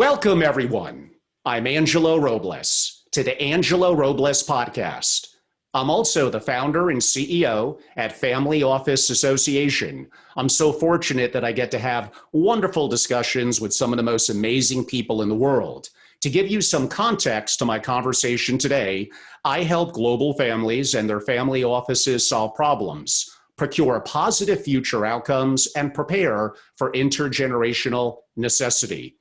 Welcome, everyone. I'm Angelo Robles to the Angelo Robles Podcast. I'm also the founder and CEO at Family Office Association. I'm so fortunate that I get to have wonderful discussions with some of the most amazing people in the world. To give you some context to my conversation today, I help global families and their family offices solve problems, procure positive future outcomes, and prepare for intergenerational necessity.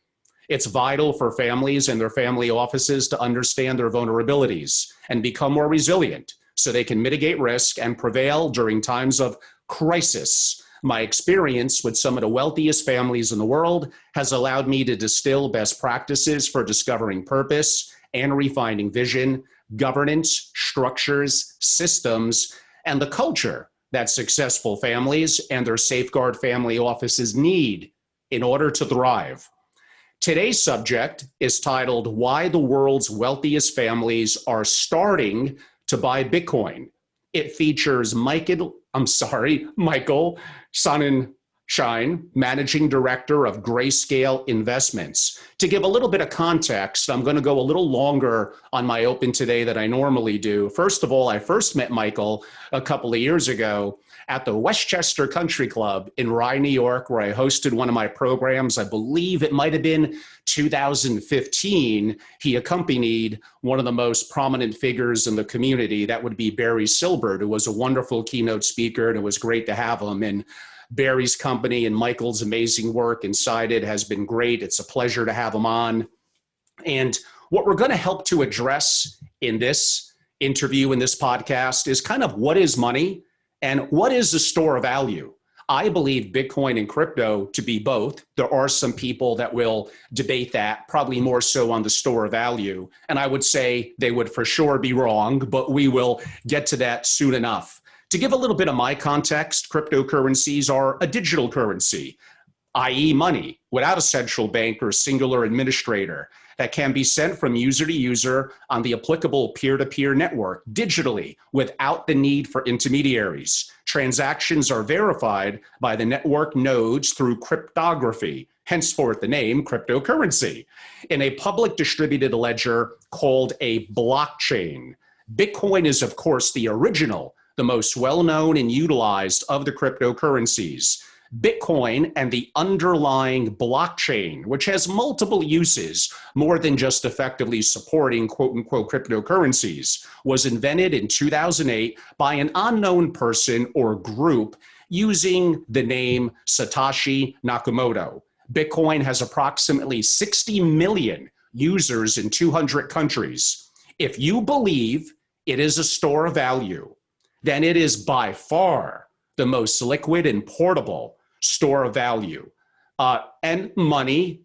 It's vital for families and their family offices to understand their vulnerabilities and become more resilient so they can mitigate risk and prevail during times of crisis. My experience with some of the wealthiest families in the world has allowed me to distill best practices for discovering purpose and refining vision, governance, structures, systems, and the culture that successful families and their safeguard family offices need in order to thrive. Today's subject is titled Why the World's Wealthiest Families Are Starting to Buy Bitcoin. It features Michael Sonnenshein, Managing Director of Grayscale Investments. To give a little bit of context, I'm going to go a little longer on my open today than I normally do. First of all, I first met Michael a couple of years ago at the Westchester Country Club in Rye, New York, where I hosted one of my programs. I believe it might have been 2015. He accompanied one of the most prominent figures in the community. That would be Barry Silbert, who was a wonderful keynote speaker, and it was great to have him. And Barry's company and Michael's amazing work inside it has been great. It's a pleasure to have him on. And what we're going to help to address in this interview, in this podcast, is kind of what is money and what is a store of value. I believe Bitcoin and crypto to be both. There are some people that will debate that, probably more so on the store of value. And I would say they would for sure be wrong, but we will get to that soon enough. To give a little bit of my context, cryptocurrencies are a digital currency, i.e. money, without a central bank or singular administrator, that can be sent from user to user on the applicable peer-to-peer network digitally without the need for intermediaries. Transactions are verified by the network nodes through cryptography, henceforth the name cryptocurrency, in a public distributed ledger called a blockchain. Bitcoin is, of course, the original, the most well-known and utilized of the cryptocurrencies. Bitcoin and the underlying blockchain, which has multiple uses more than just effectively supporting quote-unquote cryptocurrencies, was invented in 2008 by an unknown person or group using the name Satoshi Nakamoto. Bitcoin has approximately 60 million users in 200 countries. If you believe it is a store of value, then it is by far the most liquid and portable store of value. And money,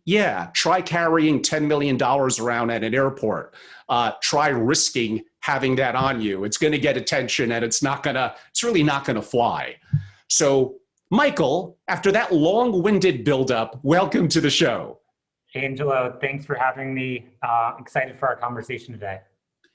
try carrying $10 million around at an airport. Try risking having that on you. It's going to get attention and it's really not going to fly. So, Michael, after that long-winded buildup, welcome to the show. Angelo, thanks for having me. Excited for our conversation today.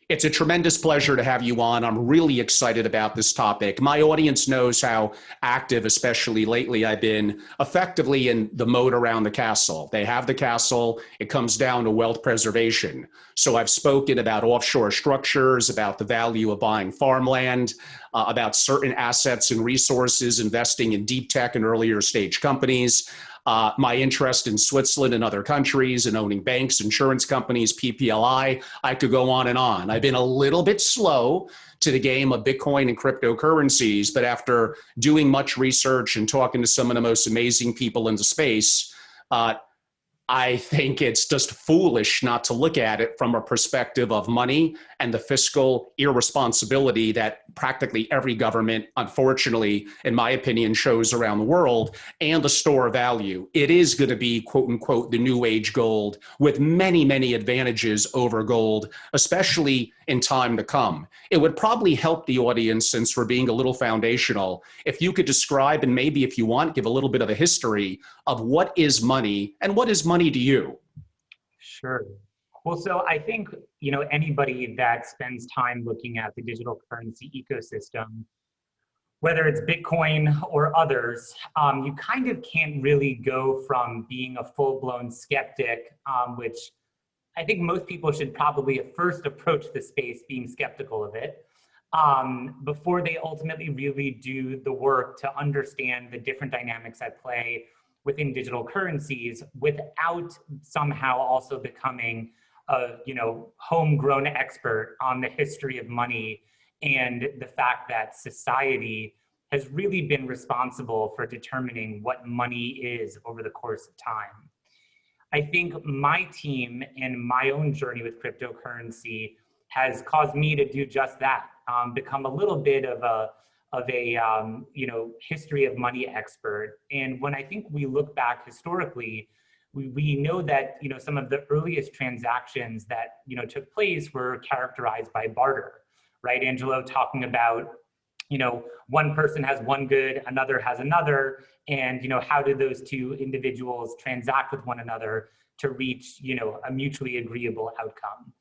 It's a tremendous pleasure to have you on. I'm really excited about this topic. My audience knows how active, especially lately, I've been effectively in the moat around the castle. They have the castle. It comes down to wealth preservation. So I've spoken about offshore structures, about the value of buying farmland, about certain assets and resources, investing in deep tech and earlier stage companies. My interest in Switzerland and other countries and owning banks, insurance companies, PPLI, I could go on and on. I've been a little bit slow to the game of Bitcoin and cryptocurrencies, but after doing much research and talking to some of the most amazing people in the space, I think it's just foolish not to look at it from a perspective of money and the fiscal irresponsibility that practically every government, unfortunately, in my opinion, shows around the world, and the store of value. It is going to be, quote unquote, the new age gold with many, many advantages over gold, especially in time to come. It would probably help the audience, since we're being a little foundational, if you could describe, and maybe if you want, give a little bit of a history of what is money and what is money to you. Sure. Well, so I think, anybody that spends time looking at the digital currency ecosystem whether it's Bitcoin or others, you kind of can't really go from being a full-blown skeptic, which I think most people should probably at first approach the space being skeptical of it, before they ultimately really do the work to understand the different dynamics at play within digital currencies without somehow also becoming a homegrown expert on the history of money and the fact that society has really been responsible for determining what money is over the course of time. I think my team and my own journey with cryptocurrency has caused me to do just that, become a little bit of a history of money expert. And when I think we look back historically, we know that some of the earliest transactions that took place were characterized by barter, right? Angelo talking about one person has one good, another has another, and how did those two individuals transact with one another to reach a mutually agreeable outcome?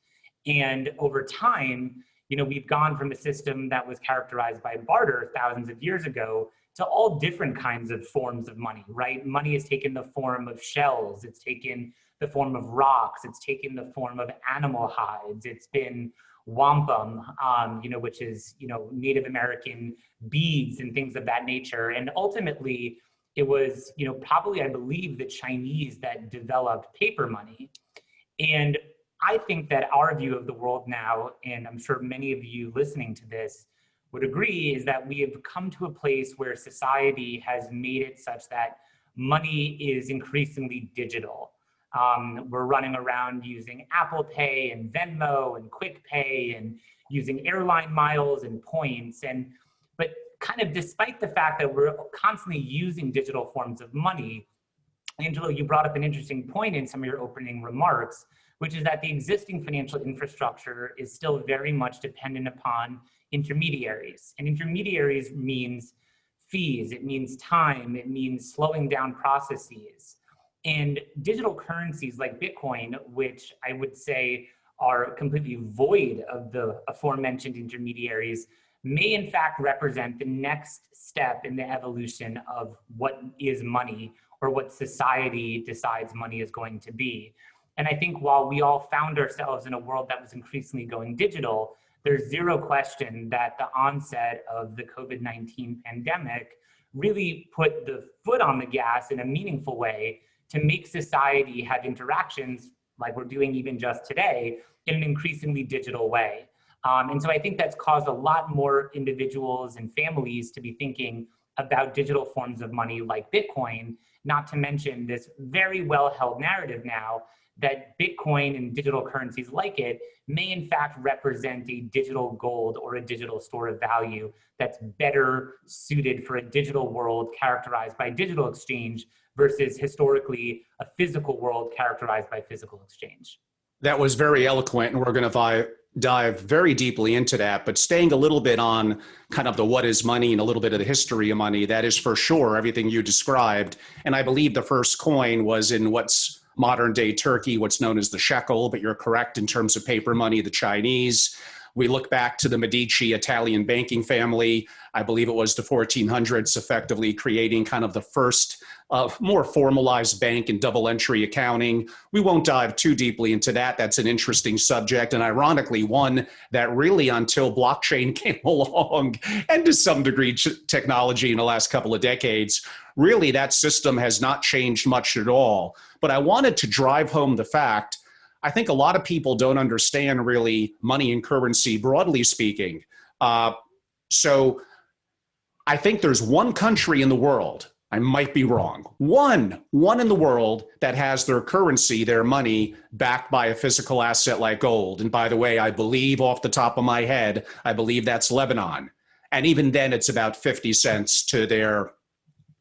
And over time, we've gone from a system that was characterized by barter thousands of years ago to all different kinds of forms of money, right? Money has taken the form of shells, it's taken the form of rocks, it's taken the form of animal hides, it's been wampum, which is, Native American beads and things of that nature. And ultimately, it was, probably, I believe, the Chinese that developed paper money. And I think that our view of the world now, and I'm sure many of you listening to this would agree, is that we have come to a place where society has made it such that money is increasingly digital. We're running around using Apple Pay and Venmo and Quick Pay and using airline miles and points. But kind of despite the fact that we're constantly using digital forms of money, Angelo, you brought up an interesting point in some of your opening remarks, which is that the existing financial infrastructure is still very much dependent upon intermediaries. And intermediaries means fees, it means time, it means slowing down processes. And digital currencies like Bitcoin, which I would say are completely void of the aforementioned intermediaries, may in fact represent the next step in the evolution of what is money or what society decides money is going to be. And I think while we all found ourselves in a world that was increasingly going digital, there's zero question that the onset of the COVID-19 pandemic really put the foot on the gas in a meaningful way to make society have interactions like we're doing even just today in an increasingly digital way. And so I think that's caused a lot more individuals and families to be thinking about digital forms of money like Bitcoin, not to mention this very well-held narrative now that Bitcoin and digital currencies like it may in fact represent a digital gold or a digital store of value that's better suited for a digital world characterized by digital exchange versus historically a physical world characterized by physical exchange. That was very eloquent, and we're going to dive very deeply into that, but staying a little bit on kind of the what is money and a little bit of the history of money, that is for sure everything you described. And I believe the first coin was in what's modern day Turkey, what's known as the shekel, but you're correct in terms of paper money, the Chinese. We look back to the Medici Italian banking family. I believe it was the 1400s, effectively creating kind of the first more formalized bank and double entry accounting. We won't dive too deeply into that. That's an interesting subject. And ironically, one that really until blockchain came along and to some degree technology in the last couple of decades, really that system has not changed much at all. But I wanted to drive home the fact I think a lot of people don't understand really money and currency, broadly speaking. So I think there's one country in the world, I might be wrong, one in the world that has their currency, their money, backed by a physical asset like gold. And by the way, I believe off the top of my head, I believe that's Lebanon. And even then it's about 50 cents to their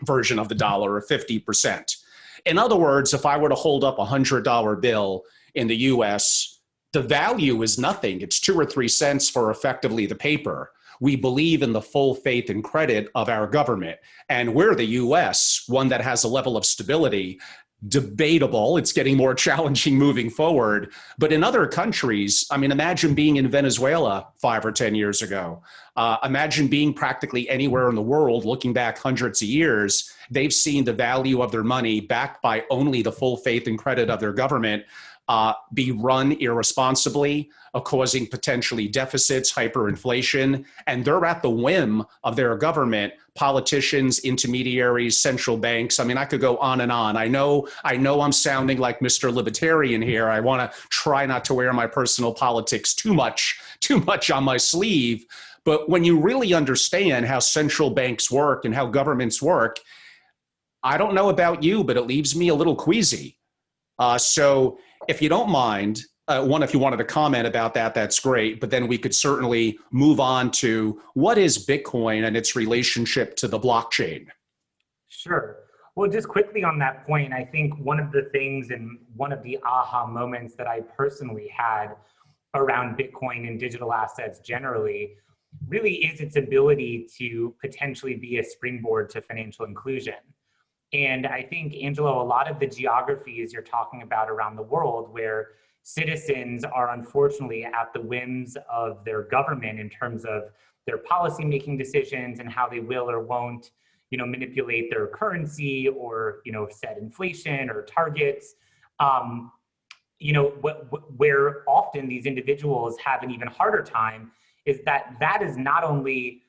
version of the dollar, or 50%. In other words, if I were to hold up a $100 bill in the US, the value is nothing. It's 2 or 3 cents for effectively the paper. We believe in the full faith and credit of our government. And we're the US, one that has a level of stability debatable. It's getting more challenging moving forward. But in other countries, I mean, imagine being in Venezuela 5 or 10 years ago. Imagine being practically anywhere in the world, looking back hundreds of years. They've seen the value of their money backed by only the full faith and credit of their government be run irresponsibly, causing potentially deficits, hyperinflation, and they're at the whim of their government, politicians, intermediaries, central banks. I mean, I could go on and on. I know I'm sounding like Mr. Libertarian here. I want to try not to wear my personal politics too much on my sleeve. But when you really understand how central banks work and how governments work, I don't know about you, but it leaves me a little queasy. So if you don't mind, if you wanted to comment about that, that's great. But then we could certainly move on to what is Bitcoin and its relationship to the blockchain. Sure. Well, just quickly on that point, I think one of the things and one of the aha moments that I personally had around Bitcoin and digital assets generally really is its ability to potentially be a springboard to financial inclusion. And I think, Angelo, a lot of the geographies you're talking about around the world where citizens are unfortunately at the whims of their government in terms of their policy-making decisions and how they will or won't, manipulate their currency or, set inflation or targets, where often these individuals have an even harder time is that is not only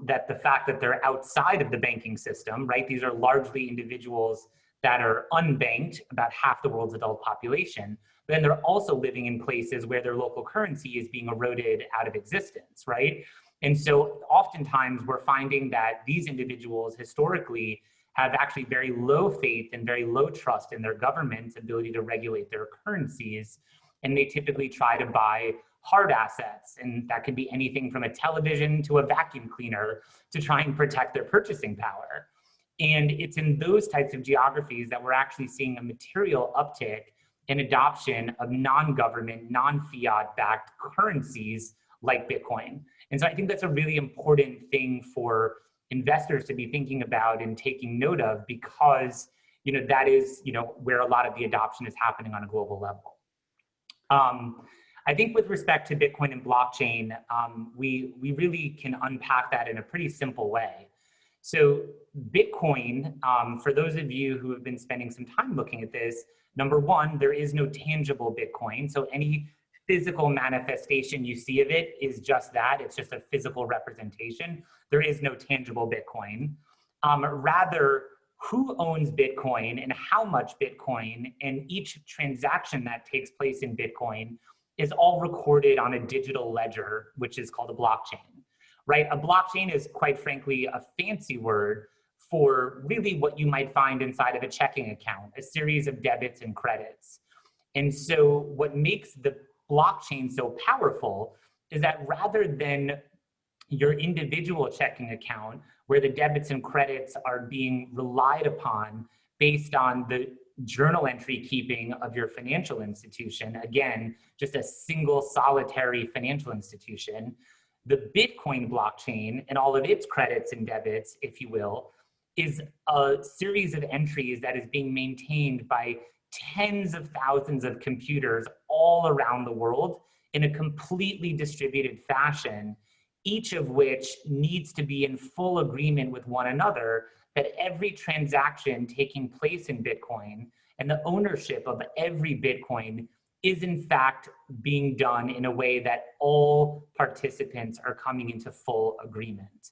that the fact that they're outside of the banking system, right? These are largely individuals that are unbanked, about half the world's adult population. But then they're also living in places where their local currency is being eroded out of existence, right? And so oftentimes we're finding that these individuals historically have actually very low faith and very low trust in their government's ability to regulate their currencies. And they typically try to buy hard assets, and that could be anything from a television to a vacuum cleaner to try and protect their purchasing power. And it's in those types of geographies that we're actually seeing a material uptick in adoption of non-government, non-fiat backed currencies like Bitcoin. And so I think that's a really important thing for investors to be thinking about and taking note of, because that is where a lot of the adoption is happening on a global level. I think with respect to Bitcoin and blockchain, we really can unpack that in a pretty simple way. So Bitcoin, for those of you who have been spending some time looking at this, number one, there is no tangible Bitcoin. So any physical manifestation you see of it is just that. It's just a physical representation. There is no tangible Bitcoin. Rather, who owns Bitcoin and how much Bitcoin and each transaction that takes place in Bitcoin is all recorded on a digital ledger, which is called a blockchain, right? A blockchain is, quite frankly, a fancy word for really what you might find inside of a checking account, a series of debits and credits. And so what makes the blockchain so powerful is that rather than your individual checking account, where the debits and credits are being relied upon based on the journal entry keeping of your financial institution, again, just a single solitary financial institution, the Bitcoin blockchain and all of its credits and debits, if you will, is a series of entries that is being maintained by tens of thousands of computers all around the world in a completely distributed fashion, each of which needs to be in full agreement with one another that every transaction taking place in Bitcoin and the ownership of every Bitcoin is in fact being done in a way that all participants are coming into full agreement.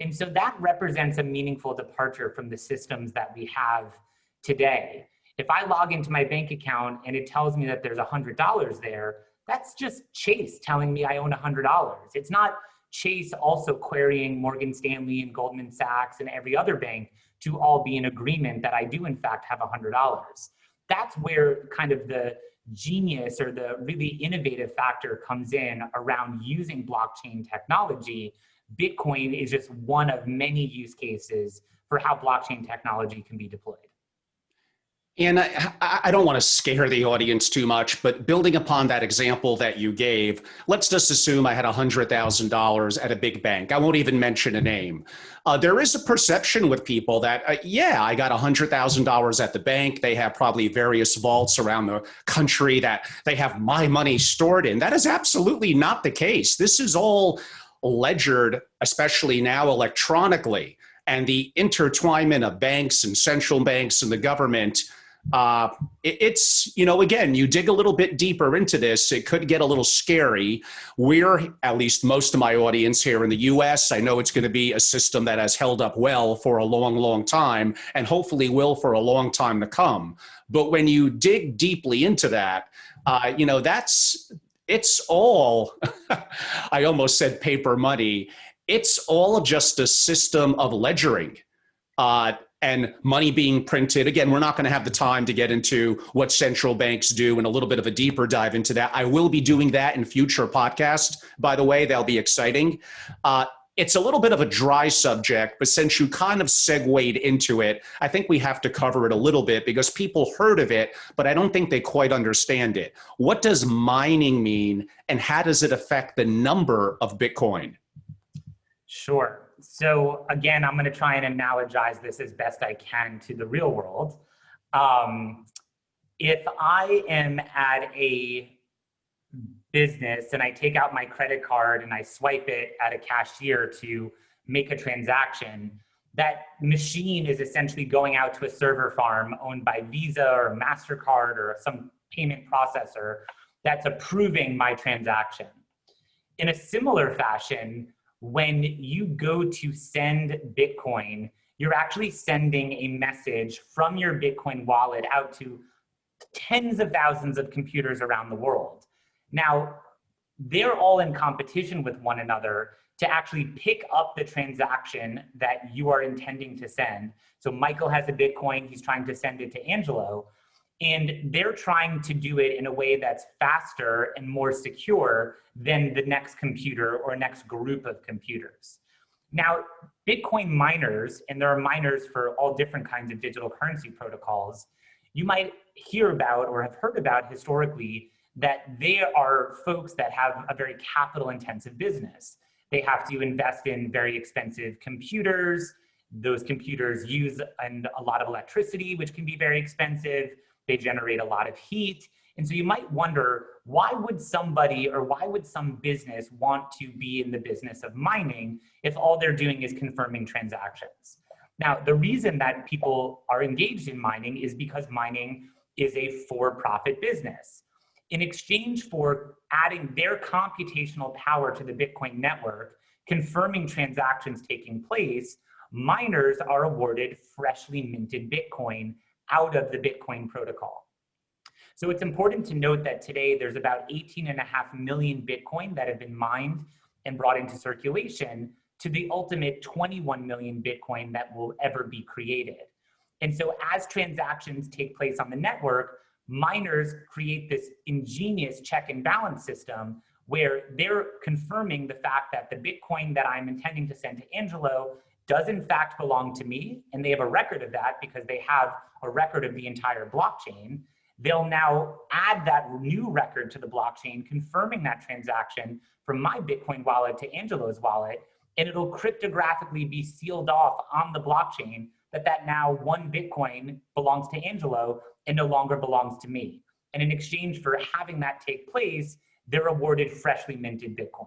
And so that represents a meaningful departure from the systems that we have today. If I log into my bank account and it tells me that there's $100 there, that's just Chase telling me I own $100. It's not Chase also querying Morgan Stanley and Goldman Sachs and every other bank to all be in agreement that I do in fact have $100. That's where kind of the genius or the really innovative factor comes in around using blockchain technology. Bitcoin is just one of many use cases for how blockchain technology can be deployed. And I don't want to scare the audience too much, but building upon that example that you gave, let's just assume I had $100,000 at a big bank. I won't even mention a name. There is a perception with people that, yeah, I got $100,000 at the bank. They have probably various vaults around the country that they have my money stored in. That is absolutely not the case. This is all ledgered, especially now electronically. And the intertwinement of banks and central banks and the government, it's, again, you dig a little bit deeper into this, it could get a little scary. We're, at least most of my audience here in the US, I know it's going to be a system that has held up well for a long, long time, and hopefully will for a long time to come. But when you dig deeply into that, it's all, I almost said paper money. It's all just a system of ledgering. And money being printed. Again, we're not going to have the time to get into what central banks do and a little bit of a deeper dive into that. I will be doing that in future podcasts, by the way. They'll be exciting. It's a little bit of a dry subject, but since you kind of segued into it, I think we have to cover it a little bit because people heard of it, but I don't think they quite understand it. What does mining mean, and how does it affect the number of Bitcoin? Sure. So again, I'm going to try and analogize this as best I can to the real world. If I am at a business and I take out my credit card and I swipe it at a cashier to make a transaction, that machine is essentially going out to a server farm owned by Visa or MasterCard or some payment processor that's approving my transaction. In a similar fashion, when you go to send Bitcoin, you're actually sending a message from your Bitcoin wallet out to tens of thousands of computers around the world. Now, they're all in competition with one another to actually pick up the transaction that you are intending to send. So Michael has a Bitcoin, he's trying to send it to Angelo, and they're trying to do it in a way that's faster and more secure than the next computer or next group of computers. Now, Bitcoin miners, and there are miners for all different kinds of digital currency protocols, you might hear about or have heard about historically that they are folks that have a very capital intensive business. They have to invest in very expensive computers. Those computers use a lot of electricity, which can be very expensive. They generate a lot of heat. And so you might wonder, why would somebody or why would some business want to be in the business of mining if all they're doing is confirming transactions? Now, the reason that people are engaged in mining is because mining is a for-profit business. In exchange for adding their computational power to the Bitcoin network, confirming transactions taking place, miners are awarded freshly minted Bitcoin out of the Bitcoin protocol. So it's important to note that today there's about 18.5 million Bitcoin that have been mined and brought into circulation to the ultimate 21 million Bitcoin that will ever be created. And so as transactions take place on the network, miners create this ingenious check and balance system where they're confirming the fact that the Bitcoin that I'm intending to send to Angelo does in fact belong to me, and they have a record of that because they have a record of the entire blockchain. They'll now add that new record to the blockchain, confirming that transaction from my Bitcoin wallet to Angelo's wallet, and it'll cryptographically be sealed off on the blockchain that now one Bitcoin belongs to Angelo and no longer belongs to me. And in exchange for having that take place, they're awarded freshly minted Bitcoin.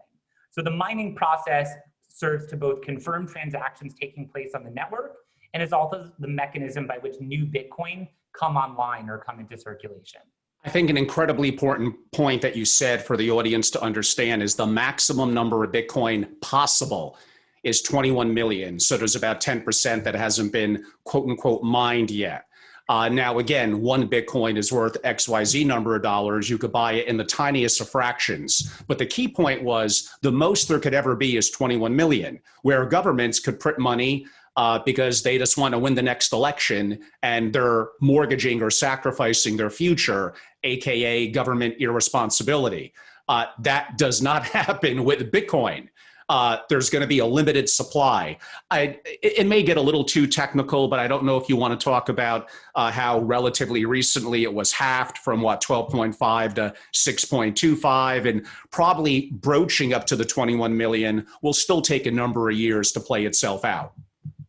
So the mining process serves to both confirm transactions taking place on the network and is also the mechanism by which new Bitcoin come online or come into circulation. I think an incredibly important point that you said for the audience to understand is the maximum number of Bitcoin possible is 21 million. So there's about 10% that hasn't been quote unquote mined yet. Now, again, one Bitcoin is worth XYZ number of dollars. You could buy it in the tiniest of fractions. But the key point was the most there could ever be is 21 million, where governments could print money because they just want to win the next election and they're mortgaging or sacrificing their future, AKA government irresponsibility. That does not happen with Bitcoin. there's going to be a limited supply. It may get a little too technical, but I don't know if you want to talk about how relatively recently it was halved from 12.5 to 6.25, and probably broaching up to the 21 million will still take a number of years to play itself out.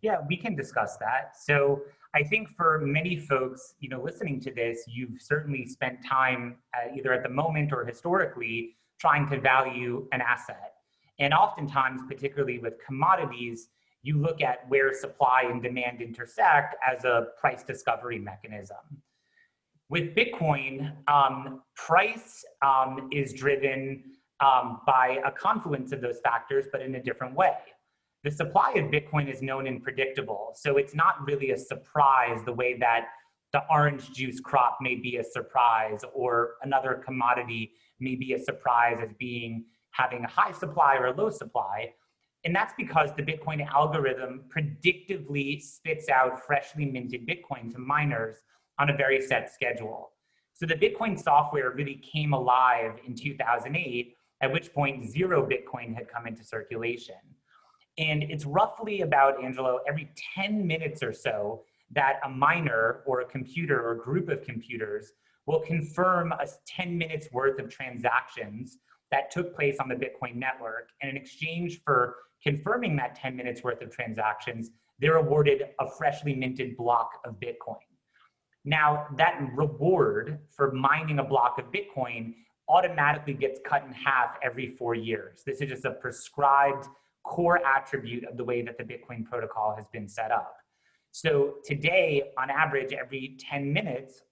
Yeah, we can discuss that. So I think for many folks, listening to this, you've certainly spent time either at the moment or historically trying to value an asset. And oftentimes, particularly with commodities, you look at where supply and demand intersect as a price discovery mechanism. With Bitcoin, price is driven by a confluence of those factors, but in a different way. The supply of Bitcoin is known and predictable, so it's not really a surprise the way that the orange juice crop may be a surprise, or another commodity may be a surprise as having a high supply or a low supply. And that's because the Bitcoin algorithm predictively spits out freshly minted Bitcoin to miners on a very set schedule. So the Bitcoin software really came alive in 2008, at which point 0 Bitcoin had come into circulation. And it's roughly about, Angelo, every 10 minutes or so that a miner or a computer or group of computers will confirm a 10 minutes worth of transactions that took place on the Bitcoin network. And in exchange for confirming that 10 minutes worth of transactions, they're awarded a freshly minted block of Bitcoin. Now, that reward for mining a block of Bitcoin automatically gets cut in half every 4 years. This is just a prescribed core attribute of the way that the Bitcoin protocol has been set up. So today, on average, every 10 minutes,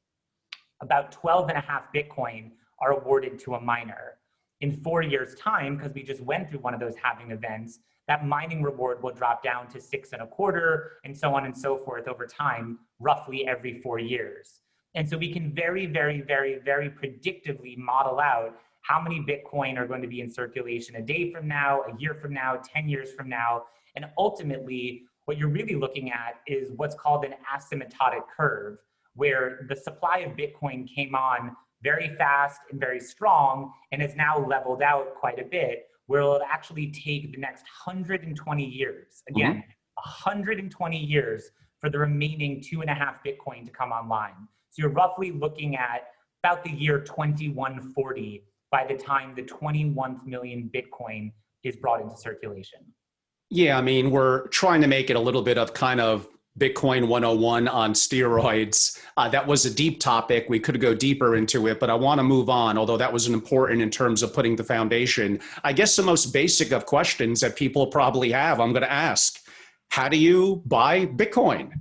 about 12.5 Bitcoin are awarded to a miner. In 4 years' time, because we just went through one of those halving events, that mining reward will drop down to 6.25, and so on and so forth over time, roughly every 4 years. And so we can very, very, very, very predictively model out how many Bitcoin are going to be in circulation a day from now, a year from now, 10 years from now. And ultimately, what you're really looking at is what's called an asymptotic curve, where the supply of Bitcoin came on very fast and very strong and has now leveled out quite a bit, where it'll actually take the next 120 years, again, 120 years for the remaining 2.5 Bitcoin to come online. So you're roughly looking at about the year 2140 by the time the 21st million Bitcoin is brought into circulation. Yeah, I mean, we're trying to make it a little bit of kind of Bitcoin 101 on steroids. That was a deep topic. We could go deeper into it, but I want to move on, although that was important in terms of putting the foundation. I guess the most basic of questions that people probably have, I'm going to ask, how do you buy Bitcoin?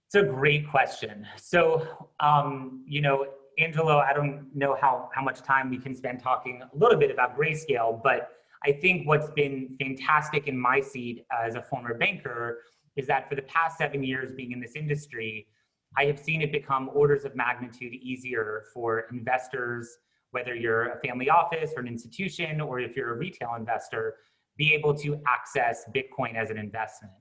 It's a great question. So, Angelo, I don't know how much time we can spend talking a little bit about Grayscale, but I think what's been fantastic in my seat as a former banker is that for the past 7 years being in this industry, I have seen it become orders of magnitude easier for investors, whether you're a family office or an institution, or if you're a retail investor, be able to access Bitcoin as an investment.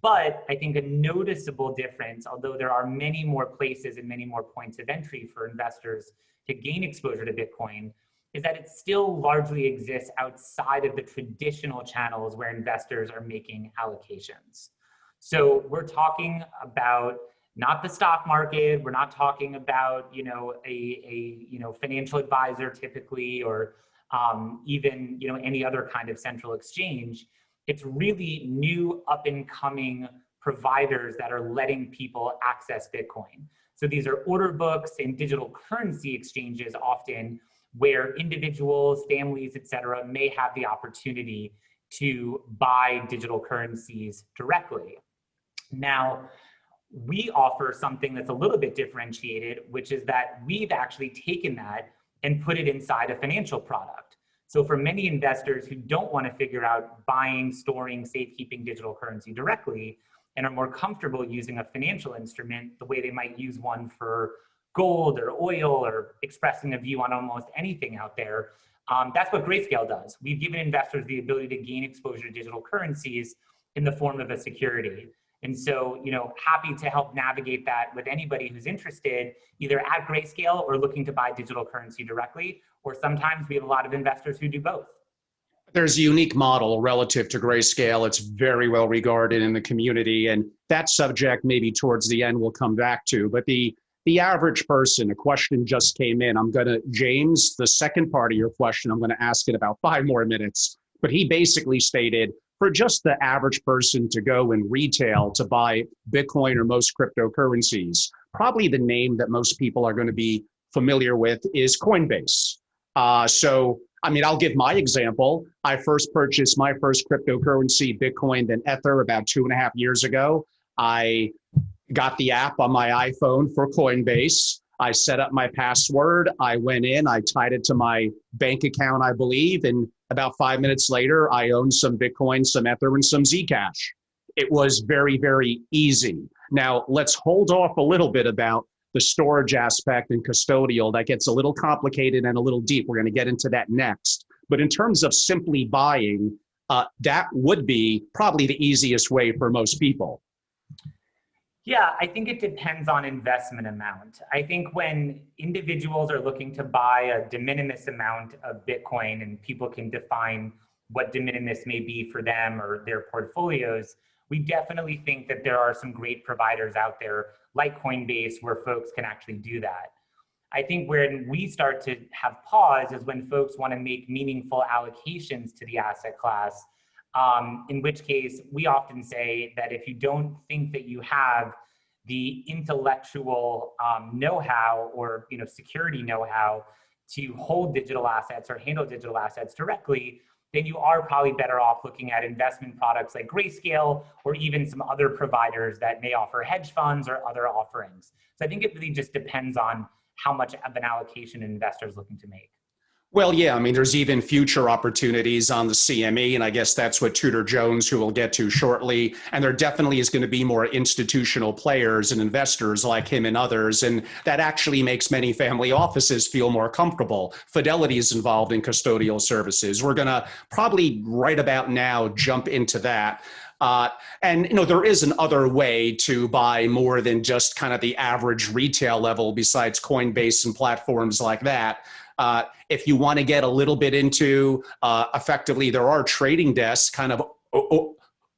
But I think a noticeable difference, although there are many more places and many more points of entry for investors to gain exposure to Bitcoin, is that it still largely exists outside of the traditional channels where investors are making allocations. So we're talking about not the stock market. We're not talking about a financial advisor typically, or even any other kind of central exchange. It's really new up and coming providers that are letting people access Bitcoin. So these are order books and digital currency exchanges often, where individuals, families, et cetera, may have the opportunity to buy digital currencies directly. Now, we offer something that's a little bit differentiated, which is that we've actually taken that and put it inside a financial product. So for many investors who don't want to figure out buying, storing, safekeeping digital currency directly, and are more comfortable using a financial instrument the way they might use one for gold or oil or expressing a view on almost anything out there, that's what Grayscale does. We've given investors the ability to gain exposure to digital currencies in the form of a security. And so, happy to help navigate that with anybody who's interested, either at Grayscale or looking to buy digital currency directly, or sometimes we have a lot of investors who do both. There's a unique model relative to Grayscale. It's very well regarded in the community. And that subject, maybe towards the end, we'll come back to. But the average person, a question just came in. James, the second part of your question, I'm going to ask in about 5 more minutes. But he basically stated, for just the average person to go in retail to buy Bitcoin or most cryptocurrencies, probably the name that most people are going to be familiar with is Coinbase. I'll give my example. I first purchased my first cryptocurrency, Bitcoin, then Ether, about 2.5 years ago. I got the app on my iPhone for Coinbase. I set up my password. I went in, I tied it to my bank account, I believe. And about 5 minutes later, I owned some Bitcoin, some Ether, and some Zcash. It was very, very easy. Now, let's hold off a little bit about the storage aspect and custodial. That gets a little complicated and a little deep. We're going to get into that next. But in terms of simply buying, that would be probably the easiest way for most people. Yeah, I think it depends on investment amount. I think when individuals are looking to buy a de minimis amount of Bitcoin, and people can define what de minimis may be for them or their portfolios, we definitely think that there are some great providers out there like Coinbase where folks can actually do that. I think when we start to have pause is when folks want to make meaningful allocations to the asset class, in which case we often say that if you don't think that you have the intellectual know-how or security know-how to hold digital assets or handle digital assets directly, then you are probably better off looking at investment products like Grayscale or even some other providers that may offer hedge funds or other offerings. So I think it really just depends on how much of an allocation an investor is looking to make. Well, yeah, there's even future opportunities on the CME, and I guess that's what Tudor Jones, who we'll get to shortly, and there definitely is going to be more institutional players and investors like him and others, and that actually makes many family offices feel more comfortable. Fidelity is involved in custodial services. We're going to probably right about now jump into that. There is another way to buy more than just kind of the average retail level besides Coinbase and platforms like that. If you want to get a little bit into, effectively, there are trading desks kind of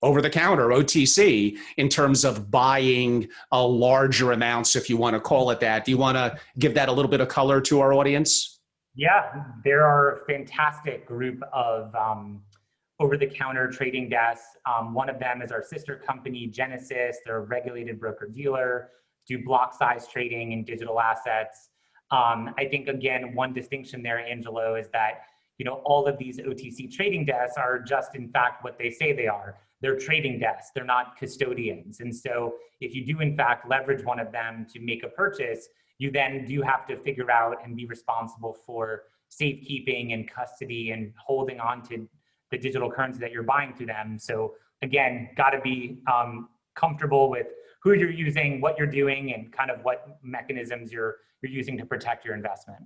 over the counter, OTC, in terms of buying larger amounts, if you want to call it that. Do you want to give that a little bit of color to our audience? Yeah, there are a fantastic group of over-the-counter trading desks. One of them is our sister company, Genesis. They're a regulated broker-dealer, do block size trading in digital assets. I think, again, one distinction there, Angelo, is that all of these OTC trading desks are just, in fact, what they say they are. They're trading desks. They're not custodians. And so if you do, in fact, leverage one of them to make a purchase, you then do have to figure out and be responsible for safekeeping and custody and holding on to the digital currency that you're buying through them. So again, got to be comfortable with who you're using, what you're doing, and kind of what mechanisms you're using to protect your investment.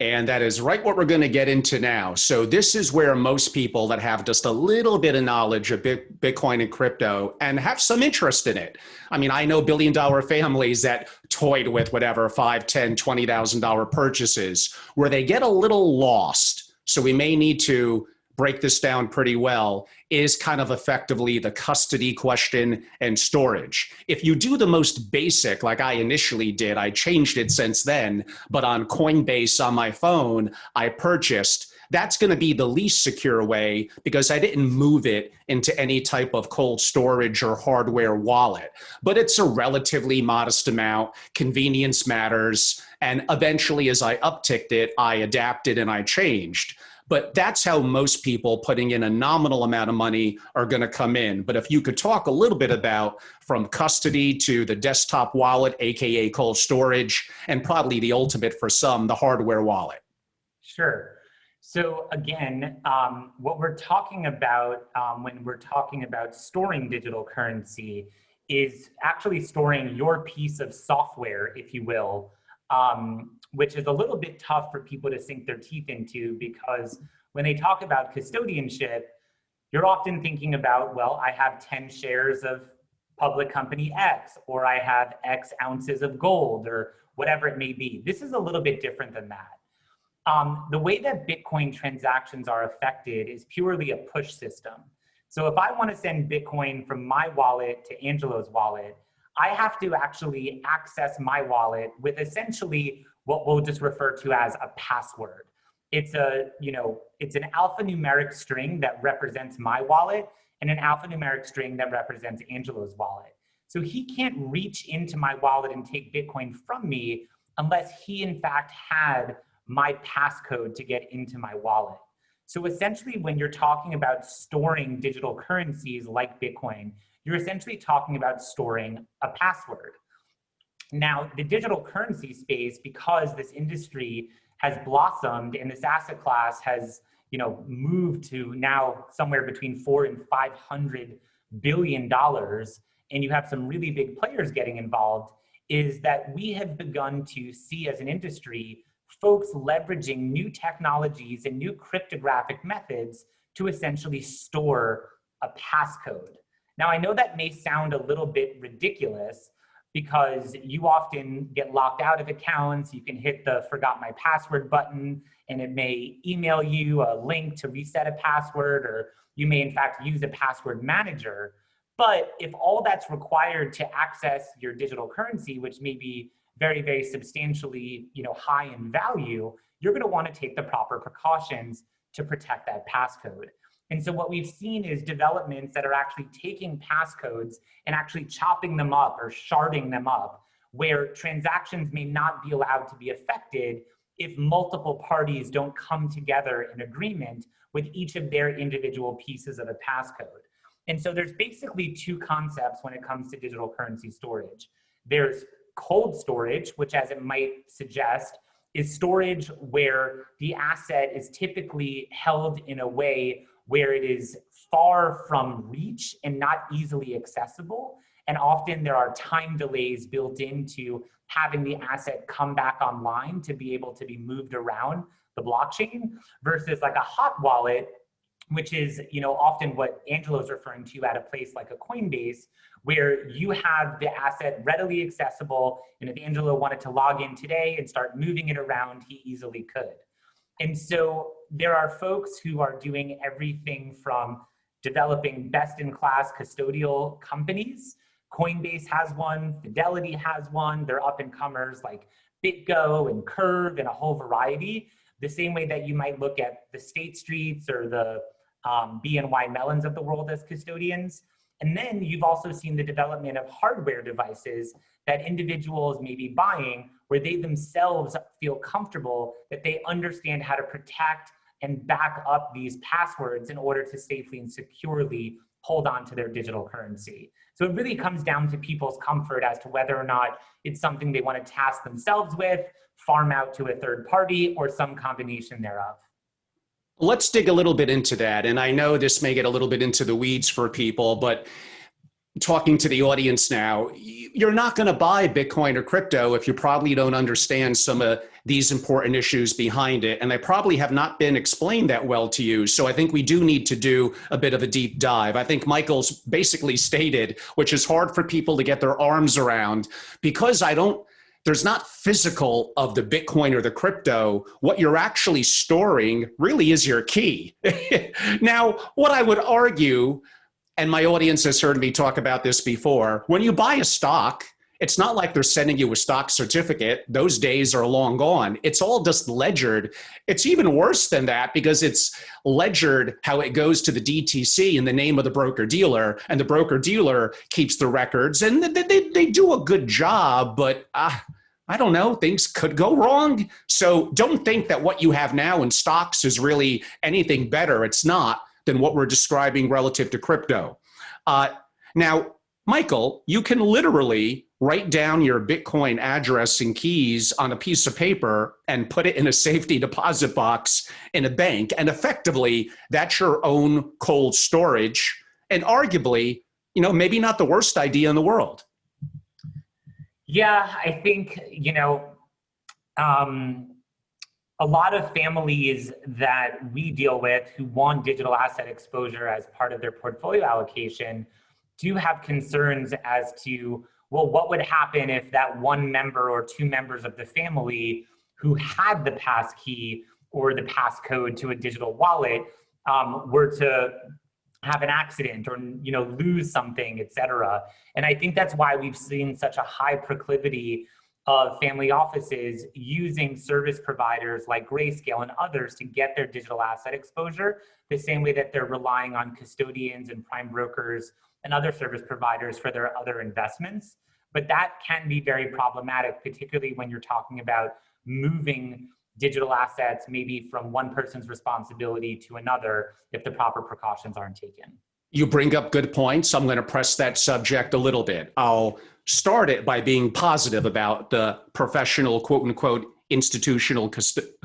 And that is right what we're going to get into now. So this is where most people that have just a little bit of knowledge of Bitcoin and crypto and have some interest in it. I know billion-dollar families that toyed with whatever $5, $10, $20,000 purchases where they get a little lost. So we may need to break this down pretty well, is kind of effectively the custody question and storage. If you do the most basic, like I initially did, I changed it since then, but on Coinbase on my phone, I purchased, that's going to be the least secure way because I didn't move it into any type of cold storage or hardware wallet. But it's a relatively modest amount. Convenience matters. And eventually, as I upticked it, I adapted and I changed. But that's how most people putting in a nominal amount of money are going to come in. But if you could talk a little bit about from custody to the desktop wallet, AKA cold storage, and probably the ultimate for some, the hardware wallet. Sure. So again, what we're talking about when we're talking about storing digital currency is actually storing your piece of software, if you will, which is a little bit tough for people to sink their teeth into because when they talk about custodianship, you're often thinking about, well, I have 10 shares of public company X, or I have X ounces of gold, or whatever it may be. This is a little bit different than that. The way that Bitcoin transactions are affected is purely a push system. So if I want to send Bitcoin from my wallet to Angelo's wallet, I have to actually access my wallet with essentially what we'll just refer to as a password. It's an alphanumeric string that represents my wallet and an alphanumeric string that represents Angelo's wallet. So he can't reach into my wallet and take Bitcoin from me unless he in fact had my passcode to get into my wallet. So essentially, when you're talking about storing digital currencies like Bitcoin, you're essentially talking about storing a password. Now, the digital currency space, because this industry has blossomed and this asset class has, moved to now somewhere between $400 and $500 billion, and you have some really big players getting involved, is that we have begun to see as an industry folks leveraging new technologies and new cryptographic methods to essentially store a passcode. Now, I know that may sound a little bit ridiculous because you often get locked out of accounts. You can hit the forgot my password button and it may email you a link to reset a password, or you may in fact use a password manager. But if all that's required to access your digital currency, which may be very, very substantially, high in value, you're going to want to take the proper precautions to protect that passcode. And so what we've seen is developments that are actually taking passcodes and actually chopping them up or sharding them up, where transactions may not be allowed to be affected if multiple parties don't come together in agreement with each of their individual pieces of a passcode. And so there's basically two concepts when it comes to digital currency storage. There's cold storage, which, as it might suggest, is storage where the asset is typically held in a way where it is far from reach and not easily accessible. And often there are time delays built into having the asset come back online to be able to be moved around the blockchain, versus like a hot wallet, which is often what Angelo's referring to at a place like a Coinbase, where you have the asset readily accessible, and if Angelo wanted to log in today and start moving it around, he easily could. And so there are folks who are doing everything from developing best-in-class custodial companies. Coinbase has one, Fidelity has one, they're up-and-comers like BitGo and Curve and a whole variety, the same way that you might look at the State Streets or the BNY Mellons of the world as custodians. And then you've also seen the development of hardware devices that individuals may be buying, where they themselves feel comfortable that they understand how to protect and back up these passwords in order to safely and securely hold on to their digital currency. So it really comes down to people's comfort as to whether or not it's something they want to task themselves with, farm out to a third party, or some combination thereof. Let's dig a little bit into that. And I know this may get a little bit into the weeds for people, but talking to the audience now, you're not going to buy Bitcoin or crypto if you probably don't understand some of these important issues behind it. And they probably have not been explained that well to you. So I think we do need to do a bit of a deep dive. I think Michael's basically stated, which is hard for people to get their arms around, because there's not physical of the Bitcoin or the crypto. What you're actually storing really is your key. Now, what I would argue, and my audience has heard me talk about this before, when you buy a stock, it's not like they're sending you a stock certificate. Those days are long gone. It's all just ledgered. It's even worse than that, because it's ledgered how it goes to the DTC in the name of the broker dealer, and the broker dealer keeps the records, and they do a good job, but I don't know, things could go wrong. So don't think that what you have now in stocks is really anything better. It's not than what we're describing relative to crypto. Now, Michael, you can literally write down your Bitcoin address and keys on a piece of paper and put it in a safety deposit box in a bank. And effectively, that's your own cold storage. And arguably, maybe not the worst idea in the world. Yeah, I think, a lot of families that we deal with who want digital asset exposure as part of their portfolio allocation do have concerns as to, well, what would happen if that one member or two members of the family who had the pass key or the passcode to a digital wallet were to have an accident or lose something, et cetera. And I think that's why we've seen such a high proclivity of family offices using service providers like Grayscale and others to get their digital asset exposure, the same way that they're relying on custodians and prime brokers and other service providers for their other investments. But that can be very problematic, particularly when you're talking about moving digital assets maybe from one person's responsibility to another if the proper precautions aren't taken. You bring up good points. I'm going to press that subject a little bit. I'll start it by being positive about the professional, quote unquote, institutional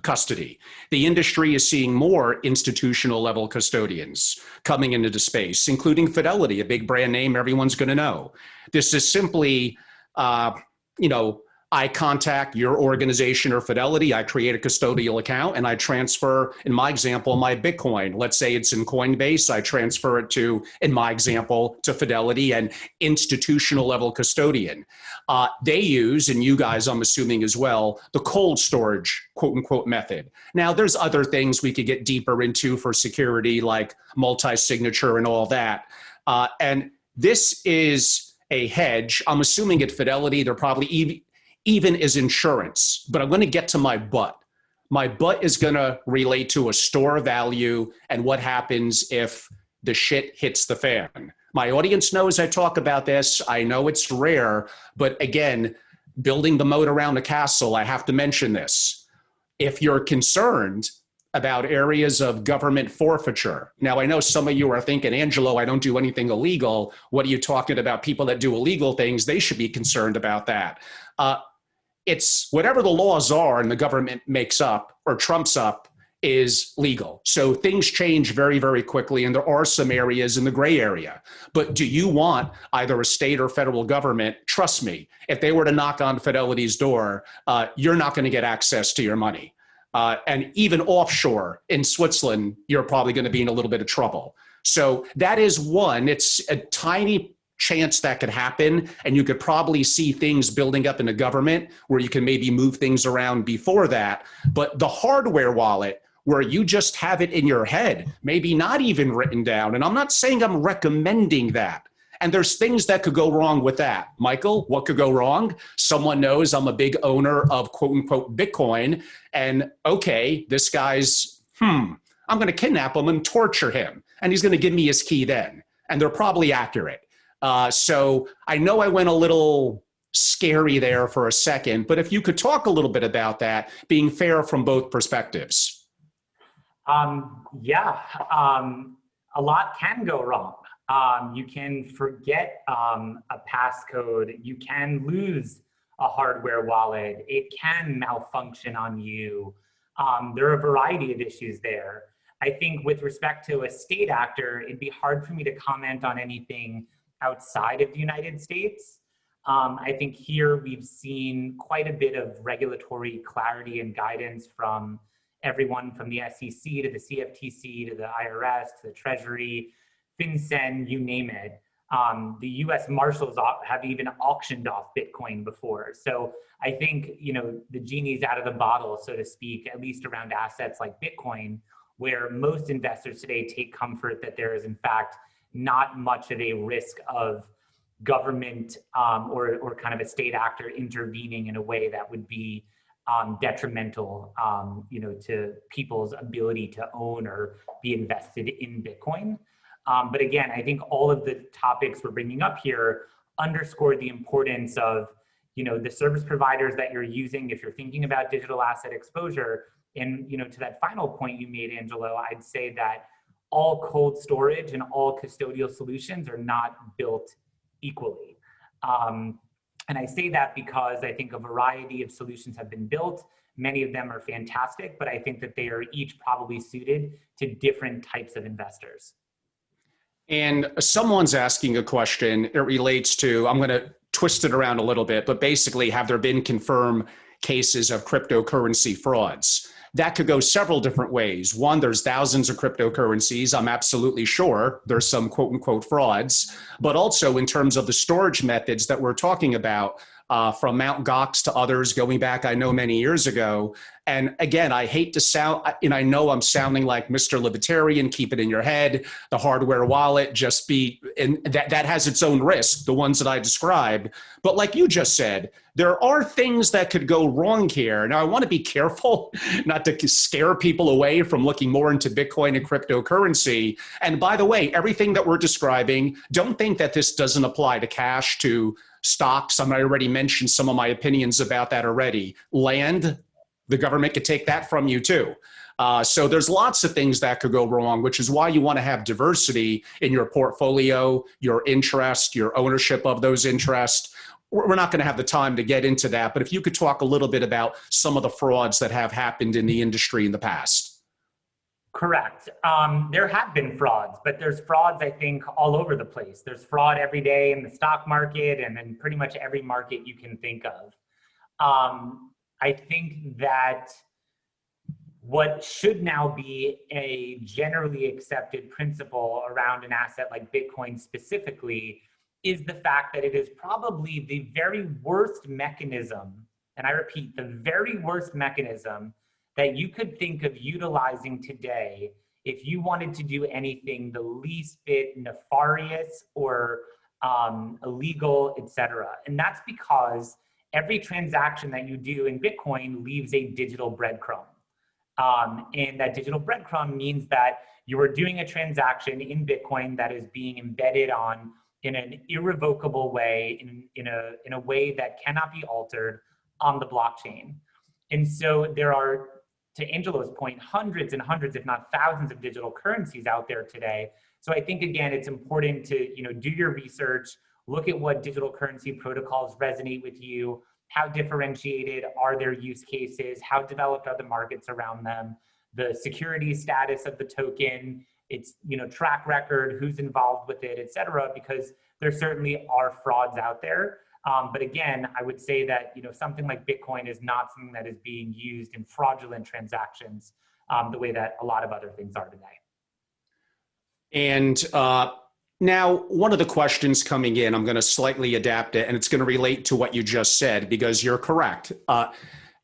custody. The industry is seeing more institutional level custodians coming into the space, including Fidelity, a big brand name everyone's going to know. This is simply, I contact your organization or Fidelity, I create a custodial account, and I transfer, in my example, my Bitcoin. Let's say it's in Coinbase, I transfer it to, in my example, to Fidelity, an institutional level custodian. They use, and you guys, I'm assuming as well, the cold storage, quote unquote, method. Now, there's other things we could get deeper into for security, like multi-signature and all that. And this is a hedge. I'm assuming at Fidelity, they're probably even as insurance, but I'm going to get to my but. My but is going to relate to a store value and what happens if the shit hits the fan. My audience knows I talk about this. I know it's rare, but again, building the moat around the castle, I have to mention this. If you're concerned about areas of government forfeiture. Now, I know some of you are thinking, Angelo, I don't do anything illegal. What are you talking about? People that do illegal things, they should be concerned about that. It's whatever the laws are and the government makes up or trumps up is legal. So things change very, very quickly. And there are some areas in the gray area. But do you want either a state or federal government? Trust me, if they were to knock on Fidelity's door, you're not going to get access to your money. And even offshore in Switzerland, you're probably going to be in a little bit of trouble. So that is one. It's a tiny chance that could happen. And you could probably see things building up in the government where you can maybe move things around before that. But the hardware wallet, where you just have it in your head, maybe not even written down. And I'm not saying I'm recommending that. And there's things that could go wrong with that. Michael, what could go wrong? Someone knows I'm a big owner of quote unquote Bitcoin. And okay, this guy's, I'm going to kidnap him and torture him. And he's going to give me his key then. And they're probably accurate. So I know I went a little scary there for a second, but if you could talk a little bit about that, being fair from both perspectives. A lot can go wrong. You can forget a passcode. You can lose a hardware wallet. It can malfunction on you. There are a variety of issues there. I think with respect to a state actor, it'd be hard for me to comment on anything outside of the United States. I think here we've seen quite a bit of regulatory clarity and guidance from everyone from the SEC to the CFTC to the IRS to the Treasury, FinCEN, you name it. The US Marshals have even auctioned off Bitcoin before. So I think, the genie's out of the bottle, so to speak, at least around assets like Bitcoin, where most investors today take comfort that there is in fact not much of a risk of government or kind of a state actor intervening in a way that would be detrimental, to people's ability to own or be invested in Bitcoin. But again, I think all of the topics we're bringing up here underscore the importance of, the service providers that you're using if you're thinking about digital asset exposure. And, to that final point you made, Angelo, I'd say that all cold storage and all custodial solutions are not built equally. And I say that because I think a variety of solutions have been built. Many of them are fantastic, but I think that they are each probably suited to different types of investors. And someone's asking a question. It relates to, I'm going to twist it around a little bit, but basically, have there been confirmed cases of cryptocurrency frauds? That could go several different ways. One, there's thousands of cryptocurrencies. I'm absolutely sure there's some quote unquote frauds, but also in terms of the storage methods that we're talking about, from Mt. Gox to others going back, I know, many years ago. And again, I hate to sound, and I know I'm sounding like Mr. Libertarian, keep it in your head, the hardware wallet, just be, and that has its own risk, the ones that I described. But like you just said, there are things that could go wrong here. Now, I want to be careful not to scare people away from looking more into Bitcoin and cryptocurrency. And by the way, everything that we're describing, don't think that this doesn't apply to cash, to stocks. I already mentioned some of my opinions about that already. Land, the government could take that from you too. So there's lots of things that could go wrong, which is why you want to have diversity in your portfolio, your interest, your ownership of those interests. We're not going to have the time to get into that, but if you could talk a little bit about some of the frauds that have happened in the industry in the past. Correct. There have been frauds, but there's frauds, I think, all over the place. There's fraud every day in the stock market and in pretty much every market you can think of. I think that what should now be a generally accepted principle around an asset like Bitcoin specifically is the fact that it is probably the very worst mechanism, and I repeat, the very worst mechanism that you could think of utilizing today if you wanted to do anything the least bit nefarious or illegal, etc. And that's because every transaction that you do in Bitcoin leaves a digital breadcrumb. And that digital breadcrumb means that you are doing a transaction in Bitcoin that is being embedded on in an irrevocable way, in a way that cannot be altered on the blockchain. And so there are, to Angelo's point, hundreds and hundreds, if not thousands, of digital currencies out there today. So I think, again, it's important to do your research, look at what digital currency protocols resonate with you, how differentiated are their use cases, how developed are the markets around them, the security status of the token, its track record, who's involved with it, et cetera, because there certainly are frauds out there. But again, I would say that something like Bitcoin is not something that is being used in fraudulent transactions the way that a lot of other things are today. And now, one of the questions coming in, I'm going to slightly adapt it, and it's going to relate to what you just said, because you're correct.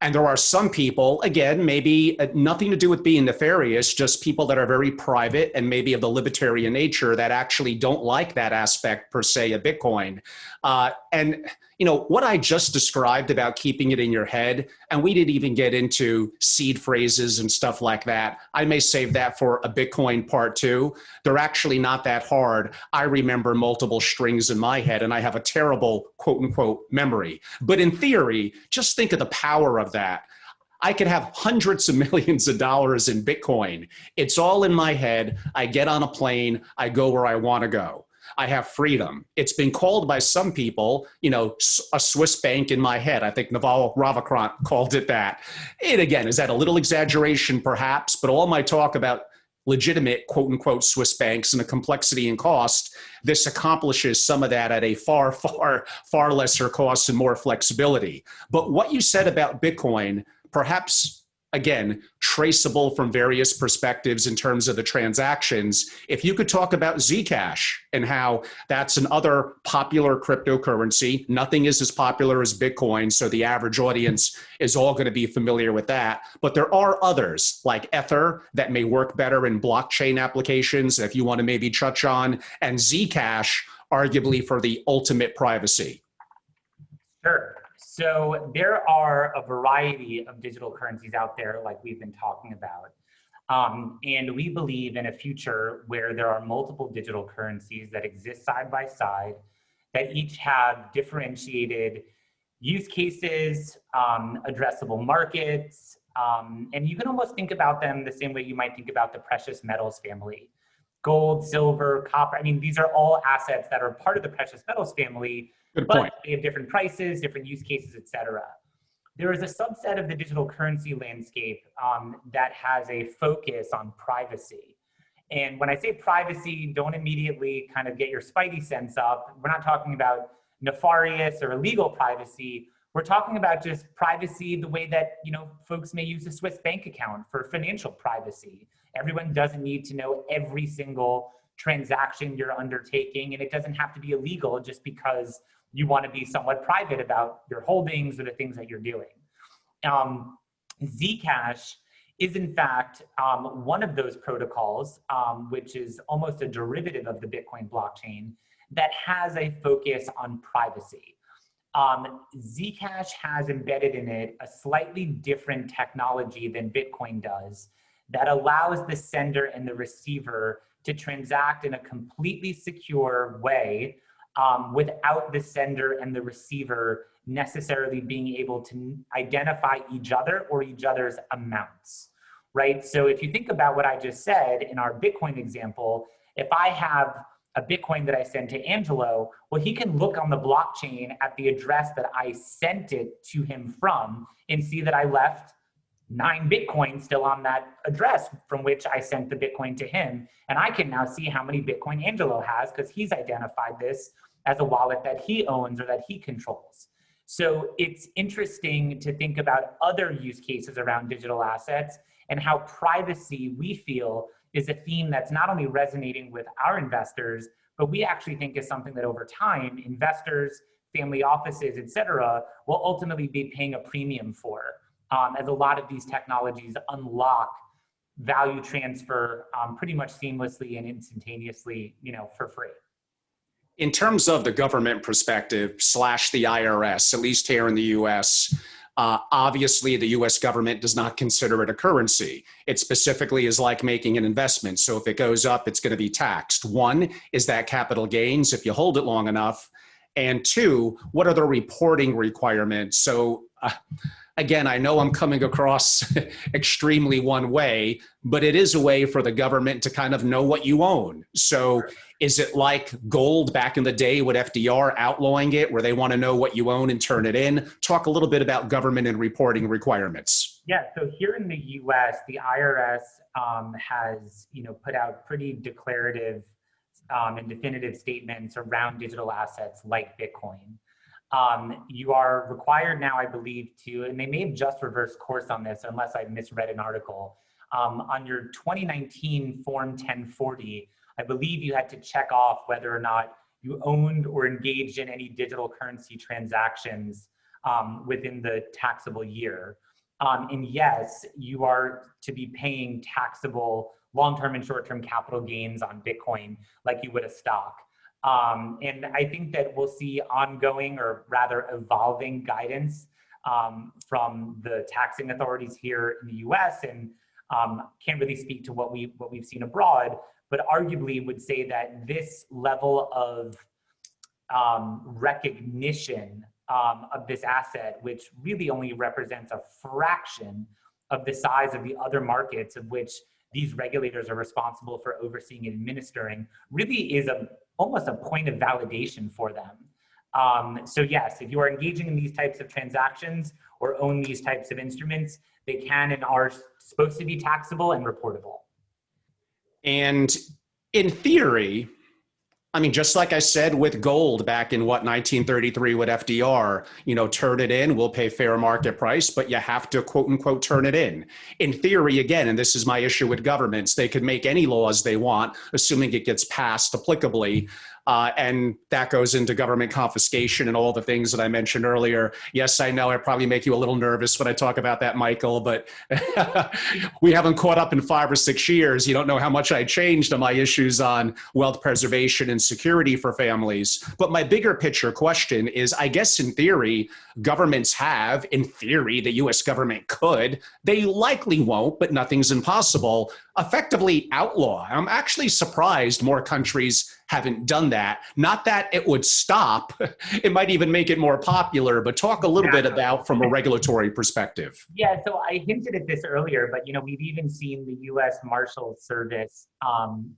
And there are some people, again, maybe nothing to do with being nefarious, just people that are very private and maybe of the libertarian nature that actually don't like that aspect per se of Bitcoin. And what I just described about keeping it in your head, and we didn't even get into seed phrases and stuff like that. I may save that for a Bitcoin part 2. They're actually not that hard. I remember multiple strings in my head, and I have a terrible quote unquote memory. But in theory, just think of the power of that. I could have hundreds of millions of dollars in Bitcoin. It's all in my head. I get on a plane. I go where I want to go. I have freedom. It's been called by some people, a Swiss bank in my head. I think Naval Ravikant called it that. And again, is that a little exaggeration perhaps? But all my talk about legitimate quote unquote Swiss banks and the complexity and cost, this accomplishes some of that at a far, far, far lesser cost and more flexibility. But what you said about Bitcoin, perhaps again, traceable from various perspectives in terms of the transactions. If you could talk about Zcash and how that's another popular cryptocurrency, nothing is as popular as Bitcoin, so the average audience is all going to be familiar with that. But there are others like Ether that may work better in blockchain applications, if you want to maybe touch on, and Zcash, arguably for the ultimate privacy. Sure. So there are a variety of digital currencies out there, like we've been talking about. And we believe in a future where there are multiple digital currencies that exist side by side, that each have differentiated use cases, addressable markets, and you can almost think about them the same way you might think about the precious metals family. Gold, silver, copper, these are all assets that are part of the precious metals family, but they have different prices, different use cases, et cetera. There is a subset of the digital currency landscape that has a focus on privacy. And when I say privacy, don't immediately kind of get your spidey sense up. We're not talking about nefarious or illegal privacy. We're talking about just privacy the way that folks may use a Swiss bank account for financial privacy. Everyone doesn't need to know every single transaction you're undertaking, and it doesn't have to be illegal just because you want to be somewhat private about your holdings or the things that you're doing. Zcash is in fact one of those protocols, which is almost a derivative of the Bitcoin blockchain that has a focus on privacy. Zcash has embedded in it a slightly different technology than Bitcoin does that allows the sender and the receiver to transact in a completely secure way without the sender and the receiver necessarily being able to identify each other or each other's amounts, right? So if you think about what I just said in our Bitcoin example, if I have a Bitcoin that I send to Angelo, well, he can look on the blockchain at the address that I sent it to him from and see that I left 9 Bitcoins still on that address from which I sent the Bitcoin to him. And I can now see how many Bitcoin Angelo has because he's identified this as a wallet that he owns or that he controls. So it's interesting to think about other use cases around digital assets and how privacy, we feel, is a theme that's not only resonating with our investors, but we actually think is something that over time, investors, family offices, et cetera, will ultimately be paying a premium for, as a lot of these technologies unlock value transfer pretty much seamlessly and instantaneously, for free. In terms of the government perspective / the IRS, at least here in the US, obviously the US government does not consider it a currency. It specifically is like making an investment. So if it goes up, it's going to be taxed. One, is that capital gains if you hold it long enough? And two, what are the reporting requirements? So again, I know I'm coming across extremely one way, but it is a way for the government to kind of know what you own. So is it like gold back in the day with FDR outlawing it, where they want to know what you own and turn it in? Talk a little bit about government and reporting requirements. Yeah, so here in the US, the IRS has put out pretty declarative and definitive statements around digital assets like Bitcoin. You are required now, I believe, and they may have just reversed course on this unless I misread an article, on your 2019 Form 1040, I believe you had to check off whether or not you owned or engaged in any digital currency transactions within the taxable year. And yes, you are to be paying taxable long-term and short-term capital gains on Bitcoin like you would a stock. And I think that we'll see ongoing, or rather evolving, guidance from the taxing authorities here in the US, and can't really speak to what we've seen abroad, but arguably would say that this level of recognition of this asset, which really only represents a fraction of the size of the other markets of which these regulators are responsible for overseeing and administering, really is almost a point of validation for them. So yes, if you are engaging in these types of transactions or own these types of instruments, they can and are supposed to be taxable and reportable. And in theory, I mean, just like I said with gold back in 1933 with FDR, turn it in, we'll pay fair market price, but you have to quote unquote turn it in. In theory, again, and this is my issue with governments, they could make any laws they want, assuming it gets passed applicably. And that goes into government confiscation and all the things that I mentioned earlier. Yes, I know I probably make you a little nervous when I talk about that, Michael, but we haven't caught up in 5 or 6 years. You don't know how much I changed on my issues on wealth preservation and security for families. But my bigger picture question is, I guess in theory, governments have, in theory, the US government could, they likely won't, but nothing's impossible, effectively outlaw. I'm actually surprised more countries haven't done that. Not that it would stop, it might even make it more popular, but talk a little bit about from a regulatory perspective. Yeah, so I hinted at this earlier, but we've even seen the US Marshal Service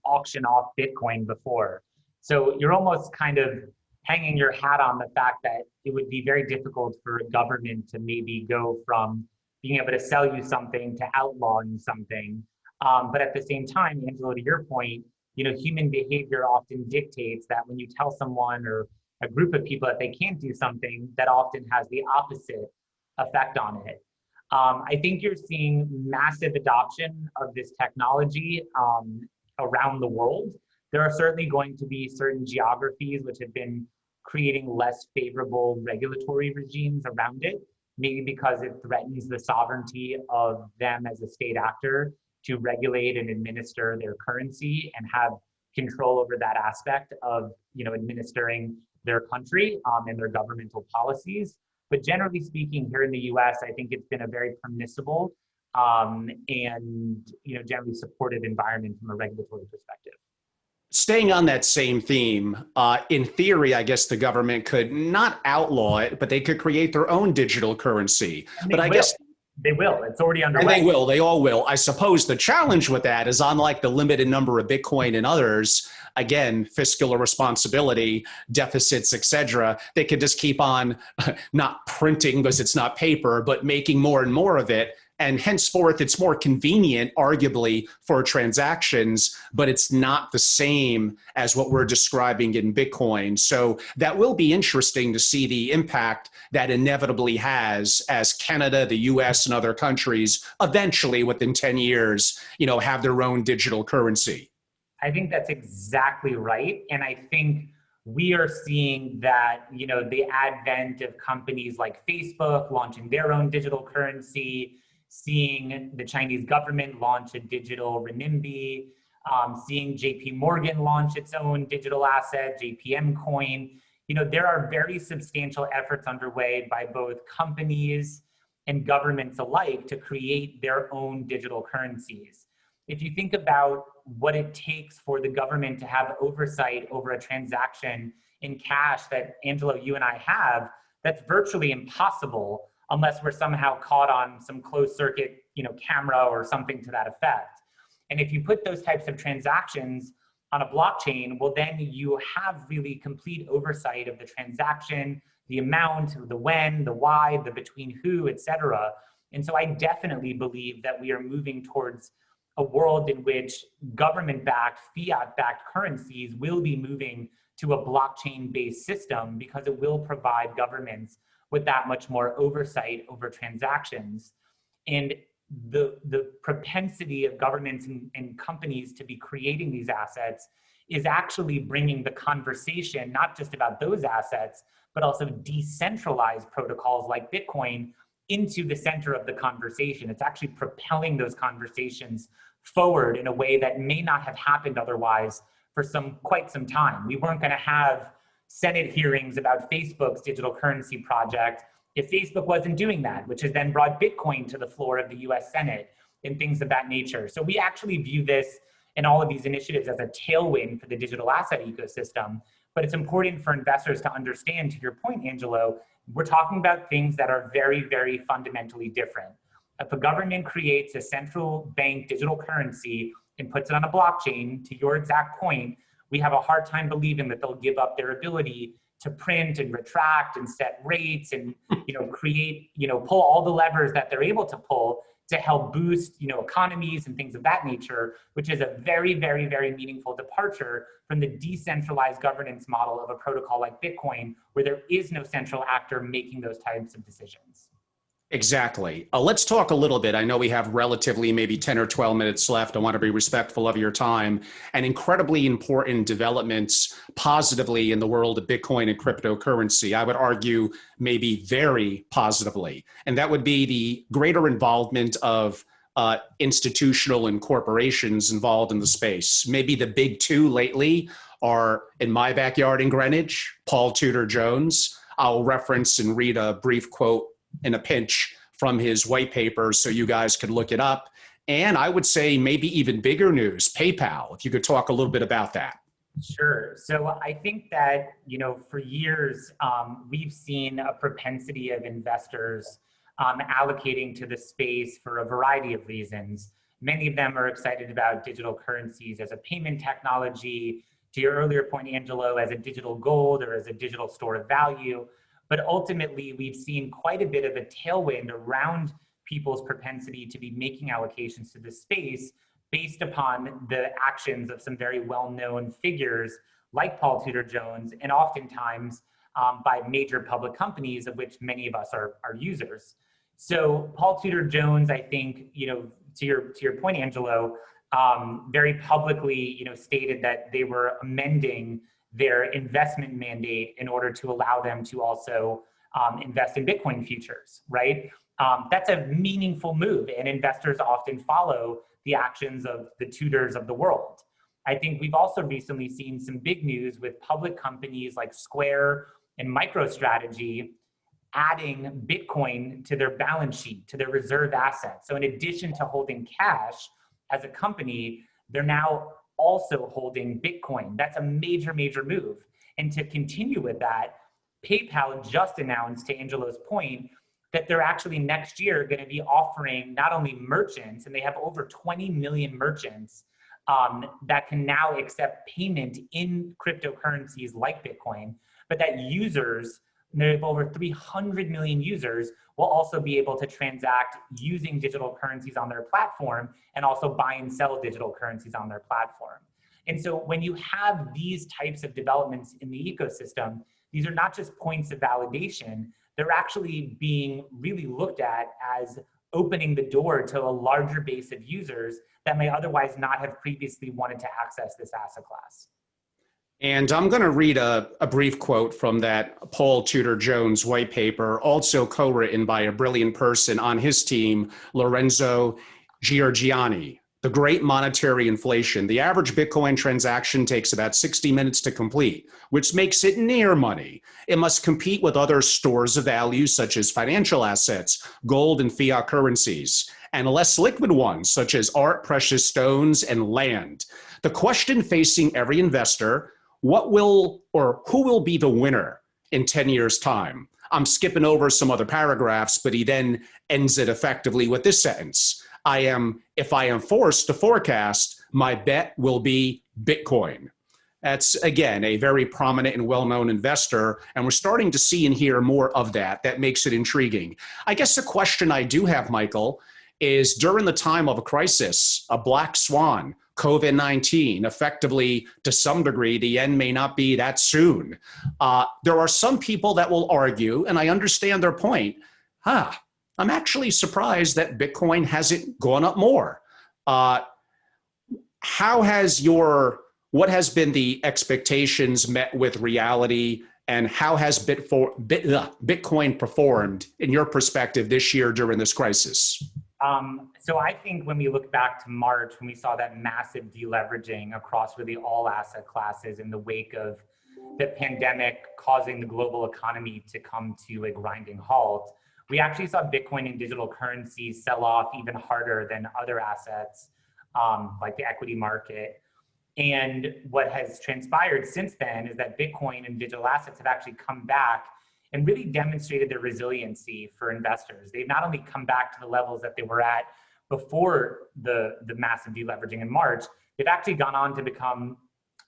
auction off Bitcoin before. So you're almost kind of hanging your hat on the fact that it would be very difficult for a government to maybe go from being able to sell you something to outlawing something. But at the same time, Angelo, to your point, human behavior often dictates that when you tell someone or a group of people that they can't do something, that often has the opposite effect on it. I think you're seeing massive adoption of this technology around the world. There are certainly going to be certain geographies which have been creating less favorable regulatory regimes around it, maybe because it threatens the sovereignty of them as a state actor to regulate and administer their currency and have control over that aspect of, administering their country and their governmental policies. But generally speaking, here in the US, I think it's been a very permissible and generally supportive environment from a regulatory perspective. Staying on that same theme, in theory, I guess the government could not outlaw it, but they could create their own digital currency. But I guess they will. It's already underway. And they will. They all will. I suppose the challenge with that is, unlike the limited number of Bitcoin and others, again, fiscal responsibility, deficits, et cetera, they could just keep on not printing because it's not paper, but making more and more of it. And henceforth, it's more convenient, arguably, for transactions, but it's not the same as what we're describing in Bitcoin. So that will be interesting to see the impact that inevitably has as Canada, the US, and other countries eventually, within 10 years, have their own digital currency. I think that's exactly right. And I think we are seeing that, the advent of companies like Facebook launching their own digital currency, seeing the Chinese government launch a digital renminbi, seeing JP Morgan launch its own digital asset, JPM coin. There are very substantial efforts underway by both companies and governments alike to create their own digital currencies. If you think about what it takes for the government to have oversight over a transaction in cash that, Angelo, you and I have, that's virtually impossible unless we're somehow caught on some closed circuit, camera or something to that effect. And if you put those types of transactions on a blockchain, well, then you have really complete oversight of the transaction, the amount, the when, the why, the between who, et cetera. And so I definitely believe that we are moving towards a world in which government-backed, fiat-backed currencies will be moving to a blockchain-based system because it will provide governments with that much more oversight over transactions. And the propensity of governments and companies to be creating these assets is actually bringing the conversation, not just about those assets, but also decentralized protocols like Bitcoin into the center of the conversation. It's actually propelling those conversations forward in a way that may not have happened otherwise for quite some time. We weren't going to have Senate hearings about Facebook's digital currency project if Facebook wasn't doing that, which has then brought Bitcoin to the floor of the US Senate and things of that nature. So we actually view this and all of these initiatives as a tailwind for the digital asset ecosystem. But it's important for investors to understand, to your point, Angelo, we're talking about things that are very, very fundamentally different. If a government creates a central bank digital currency and puts it on a blockchain, to your exact point, we have a hard time believing that they'll give up their ability to print and retract and set rates and create, pull all the levers that they're able to pull to help boost, economies and things of that nature, which is a very, very, very meaningful departure from the decentralized governance model of a protocol like Bitcoin, where there is no central actor making those types of decisions. Exactly. Let's talk a little bit. I know we have relatively maybe 10 or 12 minutes left. I want to be respectful of your time. And incredibly important developments positively in the world of Bitcoin and cryptocurrency. I would argue maybe very positively. And that would be the greater involvement of institutional and corporations involved in the space. Maybe the big two lately are, in my backyard in Greenwich, Paul Tudor Jones. I'll reference and read a brief quote in a pinch from his white paper so you guys could look it up. And I would say maybe even bigger news, PayPal, if you could talk a little bit about that. Sure. So I think that, for years, we've seen a propensity of investors allocating to the space for a variety of reasons. Many of them are excited about digital currencies as a payment technology, to your earlier point, Angelo, as a digital gold or as a digital store of value. But ultimately, we've seen quite a bit of a tailwind around people's propensity to be making allocations to this space based upon the actions of some very well-known figures like Paul Tudor Jones, and oftentimes by major public companies, of which many of us are users. So Paul Tudor Jones, I think, to your point, Angelo, very publicly, stated that they were amending their investment mandate in order to allow them to also invest in Bitcoin futures, right? That's a meaningful move, and investors often follow the actions of the tutors of the world. I think we've also recently seen some big news with public companies like Square and MicroStrategy adding Bitcoin to their balance sheet, to their reserve assets. So in addition to holding cash as a company, they're now also holding Bitcoin. That's a major, major move. And to continue with that, PayPal just announced, to Angelo's point, that they're actually next year going to be offering not only merchants, and they have over 20 million merchants that can now accept payment in cryptocurrencies like Bitcoin, but that users, they have over 300 million users, will also be able to transact using digital currencies on their platform and also buy and sell digital currencies on their platform. And so when you have these types of developments in the ecosystem, these are not just points of validation, they're actually being really looked at as opening the door to a larger base of users that may otherwise not have previously wanted to access this asset class. And I'm going to read a brief quote from that Paul Tudor Jones white paper, also co-written by a brilliant person on his team, Lorenzo Giorgiani. The Great Monetary Inflation. The average Bitcoin transaction takes about 60 minutes to complete, which makes it near money. It must compete with other stores of value, such as financial assets, gold, and fiat currencies, and less liquid ones, such as art, precious stones, and land. The question facing every investor: what will or who will be the winner in 10 years' time? I'm skipping over some other paragraphs, but he then ends it effectively with this sentence: if I am forced to forecast, my bet will be Bitcoin. That's, again, a very prominent and well-known investor, and we're starting to see and hear more of that. That makes it intriguing. I guess the question I do have, Michael, is during the time of a crisis, a black swan, COVID-19, effectively, to some degree, the end may not be that soon. There are some people that will argue, and I understand their point, I'm actually surprised that Bitcoin hasn't gone up more. What has been the expectations met with reality, and how has Bitcoin performed in your perspective this year during this crisis? So I think when we look back to March, when we saw that massive deleveraging across really all asset classes in the wake of the pandemic causing the global economy to come to a grinding halt, we actually saw Bitcoin and digital currencies sell off even harder than other assets, like the equity market. And what has transpired since then is that Bitcoin and digital assets have actually come back and really demonstrated their resiliency for investors. They've not only come back to the levels that they were at before the massive deleveraging in March, they've actually gone on to become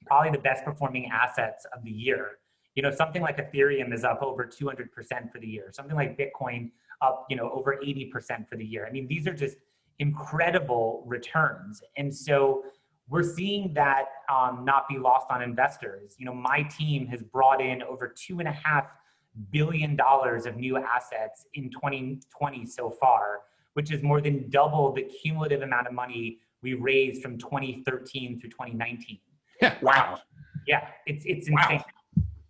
probably the best performing assets of the year. You know, something like Ethereum is up over 200% for the year. Something like Bitcoin up, over 80% for the year. I mean, these are just incredible returns. And so we're seeing that not be lost on investors. My team has brought in over $2.5 billion of new assets in 2020 so far, which is more than double the cumulative amount of money we raised from 2013 through 2019. Wow. Yeah, it's insane.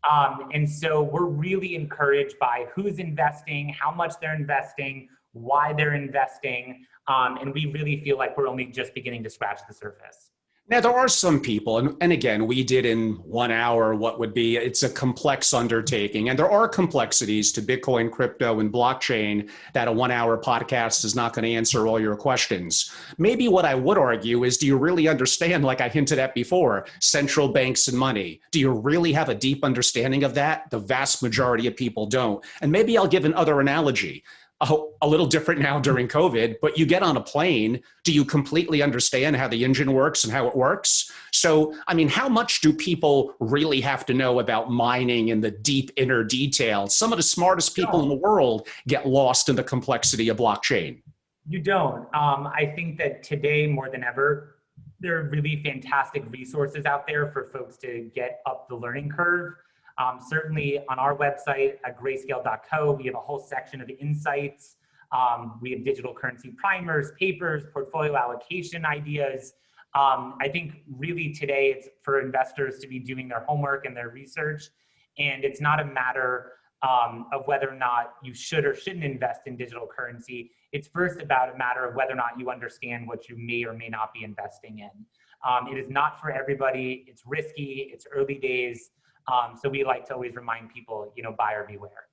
Wow. And so we're really encouraged by who's investing, how much they're investing, why they're investing, and we really feel like we're only just beginning to scratch the surface. Now, there are some people, and again, we did in 1 hour it's a complex undertaking, and there are complexities to Bitcoin, crypto, and blockchain that a 1 hour podcast is not going to answer all your questions. Maybe what I would argue is, do you really understand, like I hinted at before, central banks and money? Do you really have a deep understanding of that? The vast majority of people don't. And maybe I'll give another analogy. A little different now during COVID, but you get on a plane, do you completely understand how the engine works and how it works? So, I mean, how much do people really have to know about mining and the deep inner details? Some of the smartest people in the world get lost in the complexity of blockchain. You don't. I think that today, more than ever, there are really fantastic resources out there for folks to get up the learning curve. Certainly on our website at grayscale.co, we have a whole section of insights. We have digital currency primers, papers, portfolio allocation ideas. I think really today it's for investors to be doing their homework and their research. And it's not a matter of whether or not you should or shouldn't invest in digital currency. It's first about a matter of whether or not you understand what you may or may not be investing in. It is not for everybody. It's risky. It's early days. So we like to always remind people, buyer beware.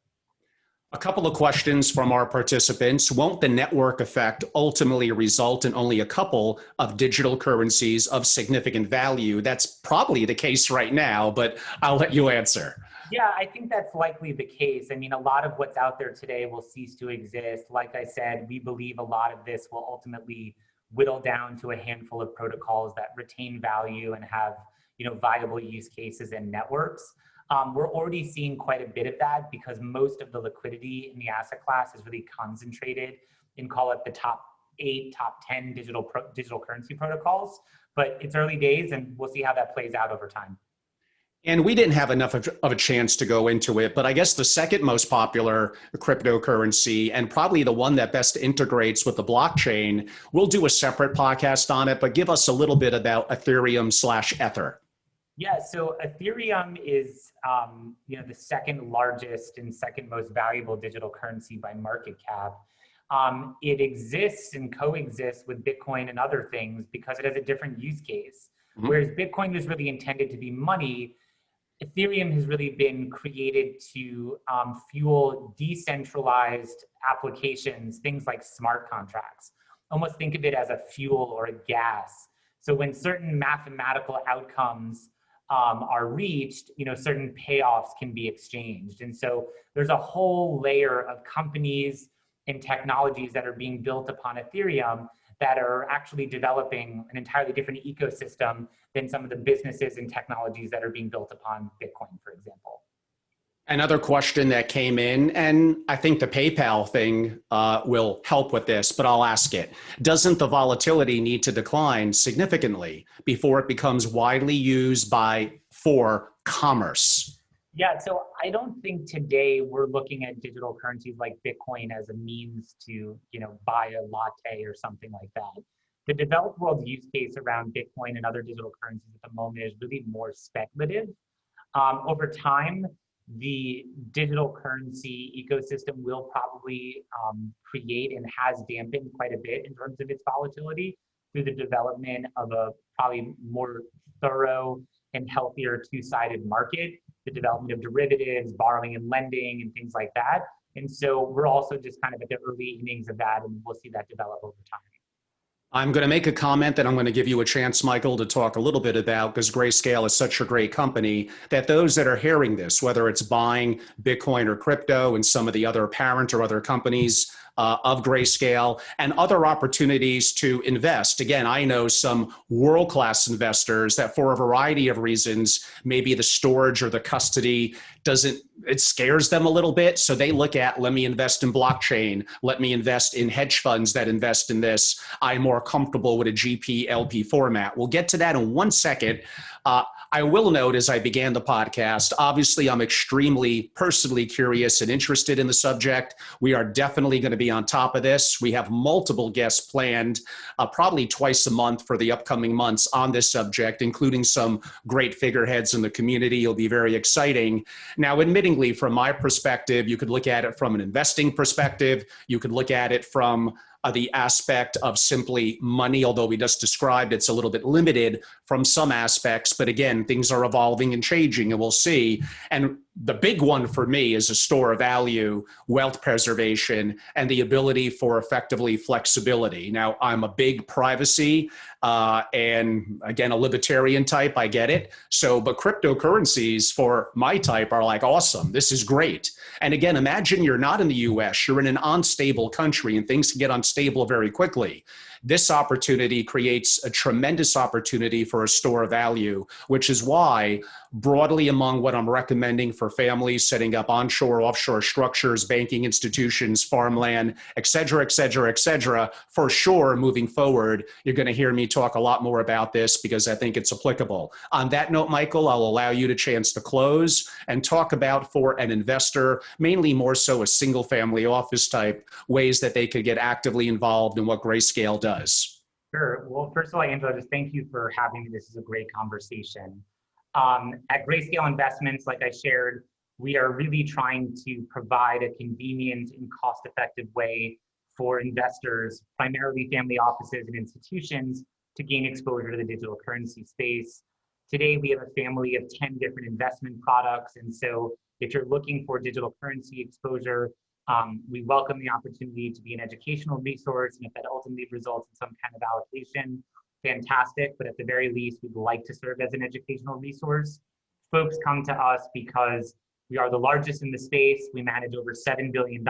A couple of questions from our participants. Won't the network effect ultimately result in only a couple of digital currencies of significant value? That's probably the case right now, but I'll let you answer. Yeah, I think that's likely the case. I mean, a lot of what's out there today will cease to exist. Like I said, we believe a lot of this will ultimately whittle down to a handful of protocols that retain value and have, viable use cases and networks. We're already seeing quite a bit of that because most of the liquidity in the asset class is really concentrated in, call it, the top 8, top 10 digital currency protocols. But it's early days, and we'll see how that plays out over time. And we didn't have enough of a chance to go into it, but I guess the second most popular cryptocurrency, and probably the one that best integrates with the blockchain, we'll do a separate podcast on it, but give us a little bit about Ethereum/Ether. Yeah, so Ethereum is the second largest and second most valuable digital currency by market cap. It exists and coexists with Bitcoin and other things because it has a different use case. Mm-hmm. Whereas Bitcoin was really intended to be money, Ethereum has really been created to fuel decentralized applications, things like smart contracts. Almost think of it as a fuel or a gas. So when certain mathematical outcomes are reached, certain payoffs can be exchanged. And so there's a whole layer of companies and technologies that are being built upon Ethereum that are actually developing an entirely different ecosystem than some of the businesses and technologies that are being built upon Bitcoin, for example. Another question that came in, and I think the PayPal thing will help with this, but I'll ask it. Doesn't the volatility need to decline significantly before it becomes widely used for commerce? Yeah, so I don't think today we're looking at digital currencies like Bitcoin as a means to, buy a latte or something like that. The developed world use case around Bitcoin and other digital currencies at the moment is really more speculative. Over time, the digital currency ecosystem will probably create and has dampened quite a bit in terms of its volatility through the development of a probably more thorough and healthier two-sided market, the development of derivatives, borrowing and lending, and things like that. And so we're also just kind of at the early innings of that, and we'll see that develop over time. I'm going to make a comment that I'm going to give you a chance, Michael, to talk a little bit about, because Grayscale is such a great company, that those that are hearing this, whether it's buying Bitcoin or crypto and some of the other parent or other companies of Grayscale and other opportunities to invest. Again, I know some world-class investors that for a variety of reasons, maybe the storage or the custody it scares them a little bit. So they look at, let me invest in blockchain. Let me invest in hedge funds that invest in this. I'm more comfortable with a GP LP format. We'll get to that in 1 second. I will note as I began the podcast, obviously I'm extremely personally curious and interested in the subject. We are definitely going to be on top of this. We have multiple guests planned, probably twice a month for the upcoming months on this subject, including some great figureheads in the community. It'll be very exciting. Now, admittingly, from my perspective, you could look at it from an investing perspective. You could look at it from the aspect of simply money, although we just described it's a little bit limited from some aspects. But again, things are evolving and changing, and we'll see. And the big one for me is a store of value, wealth preservation, and the ability for effectively flexibility. Now, I'm a big privacy and again, a libertarian type, I get it. But cryptocurrencies for my type are like, awesome, this is great. And again, imagine you're not in the US, you're in an unstable country and things can get unstable very quickly. This opportunity creates a tremendous opportunity for a store of value, which is why broadly among what I'm recommending for families setting up onshore, offshore structures, banking institutions, farmland, et cetera, et cetera, et cetera, for sure, moving forward, you're going to hear me talk a lot more about this because I think it's applicable. On that note, Michael, I'll allow you the chance to close and talk about for an investor, mainly more so a single family office type, ways that they could get actively involved in what Grayscale does. Sure. Well, first of all, Angelo, just thank you for having me. This is a great conversation. At Grayscale Investments, like I shared, we are really trying to provide a convenient and cost-effective way for investors, primarily family offices and institutions, to gain exposure to the digital currency space. Today, we have a family of 10 different investment products. And so if you're looking for digital currency exposure, we welcome the opportunity to be an educational resource. And if that ultimately results in some kind of allocation, fantastic. But at the very least, we'd like to serve as an educational resource. Folks come to us because we are the largest in the space. We manage over $7 billion.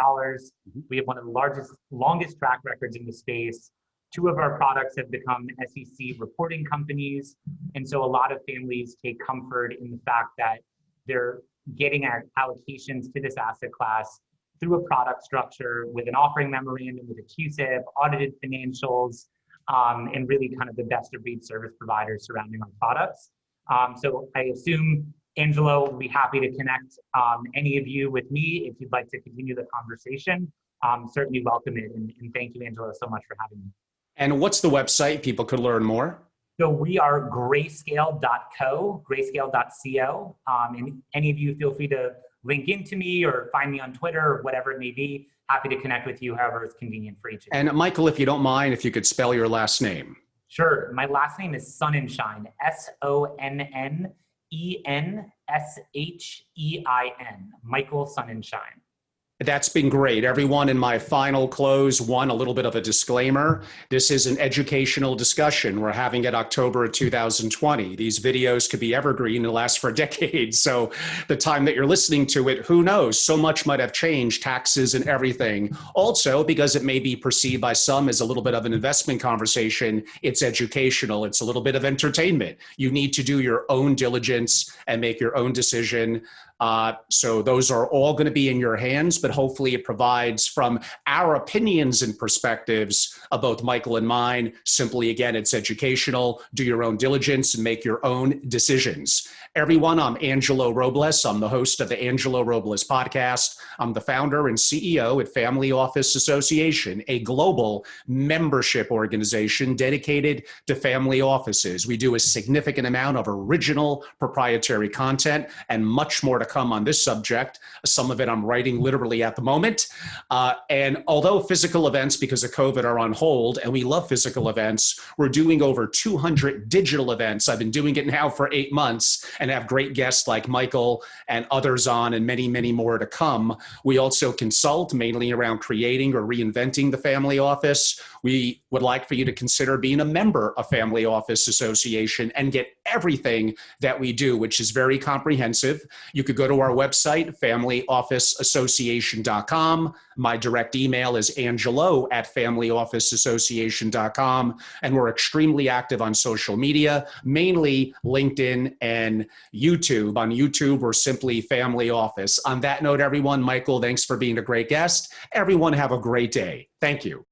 We have one of the longest track records in the space. 2 of our products have become SEC reporting companies. And so a lot of families take comfort in the fact that they're getting allocations to this asset class through a product structure with an offering memorandum, with a QSIP, audited financials, and really kind of the best of breed service providers surrounding our products. So I assume Angelo will be happy to connect any of you with me if you'd like to continue the conversation. Certainly welcome it. And thank you, Angelo, so much for having me. And what's the website people could learn more? So we are grayscale.co, grayscale.co. And any of you feel free to link into me or find me on Twitter or whatever it may be. Happy to connect with you however is convenient for each of you. And Michael, if you don't mind, if you could spell your last name. Sure. My last name is Sonnenshein, Sonnenenschein, Michael Sonnenshein. That's been great. Everyone, in my final close, a little bit of a disclaimer. This is an educational discussion. We're having it October of 2020. These videos could be evergreen and last for decades. So the time that you're listening to it, who knows? So much might have changed, taxes and everything. Also, because it may be perceived by some as a little bit of an investment conversation, it's educational. It's a little bit of entertainment. You need to do your own diligence and make your own decision. So those are all going to be in your hands, but hopefully it provides from our opinions and perspectives of both Michael and mine. Simply, again, it's educational. Do your own diligence and make your own decisions. Everyone, I'm Angelo Robles. I'm the host of the Angelo Robles Podcast. I'm the founder and CEO at Family Office Association, a global membership organization dedicated to family offices. We do a significant amount of original proprietary content and much more to come on this subject. Some of it I'm writing literally at the moment. And although physical events, because of COVID, are on hold, and we love physical events, we're doing over 200 digital events. I've been doing it now for 8 months and have great guests like Michael and others on, and many, many more to come. We also consult mainly around creating or reinventing the family office. We would like for you to consider being a member of Family Office Association and get everything that we do, which is very comprehensive. You could go to our website, familyofficeassociation.com. My direct email is angelo@familyofficeassociation.com. And we're extremely active on social media, mainly LinkedIn and YouTube. On YouTube, we're simply Family Office. On that note, everyone, Michael, thanks for being a great guest. Everyone have a great day. Thank you.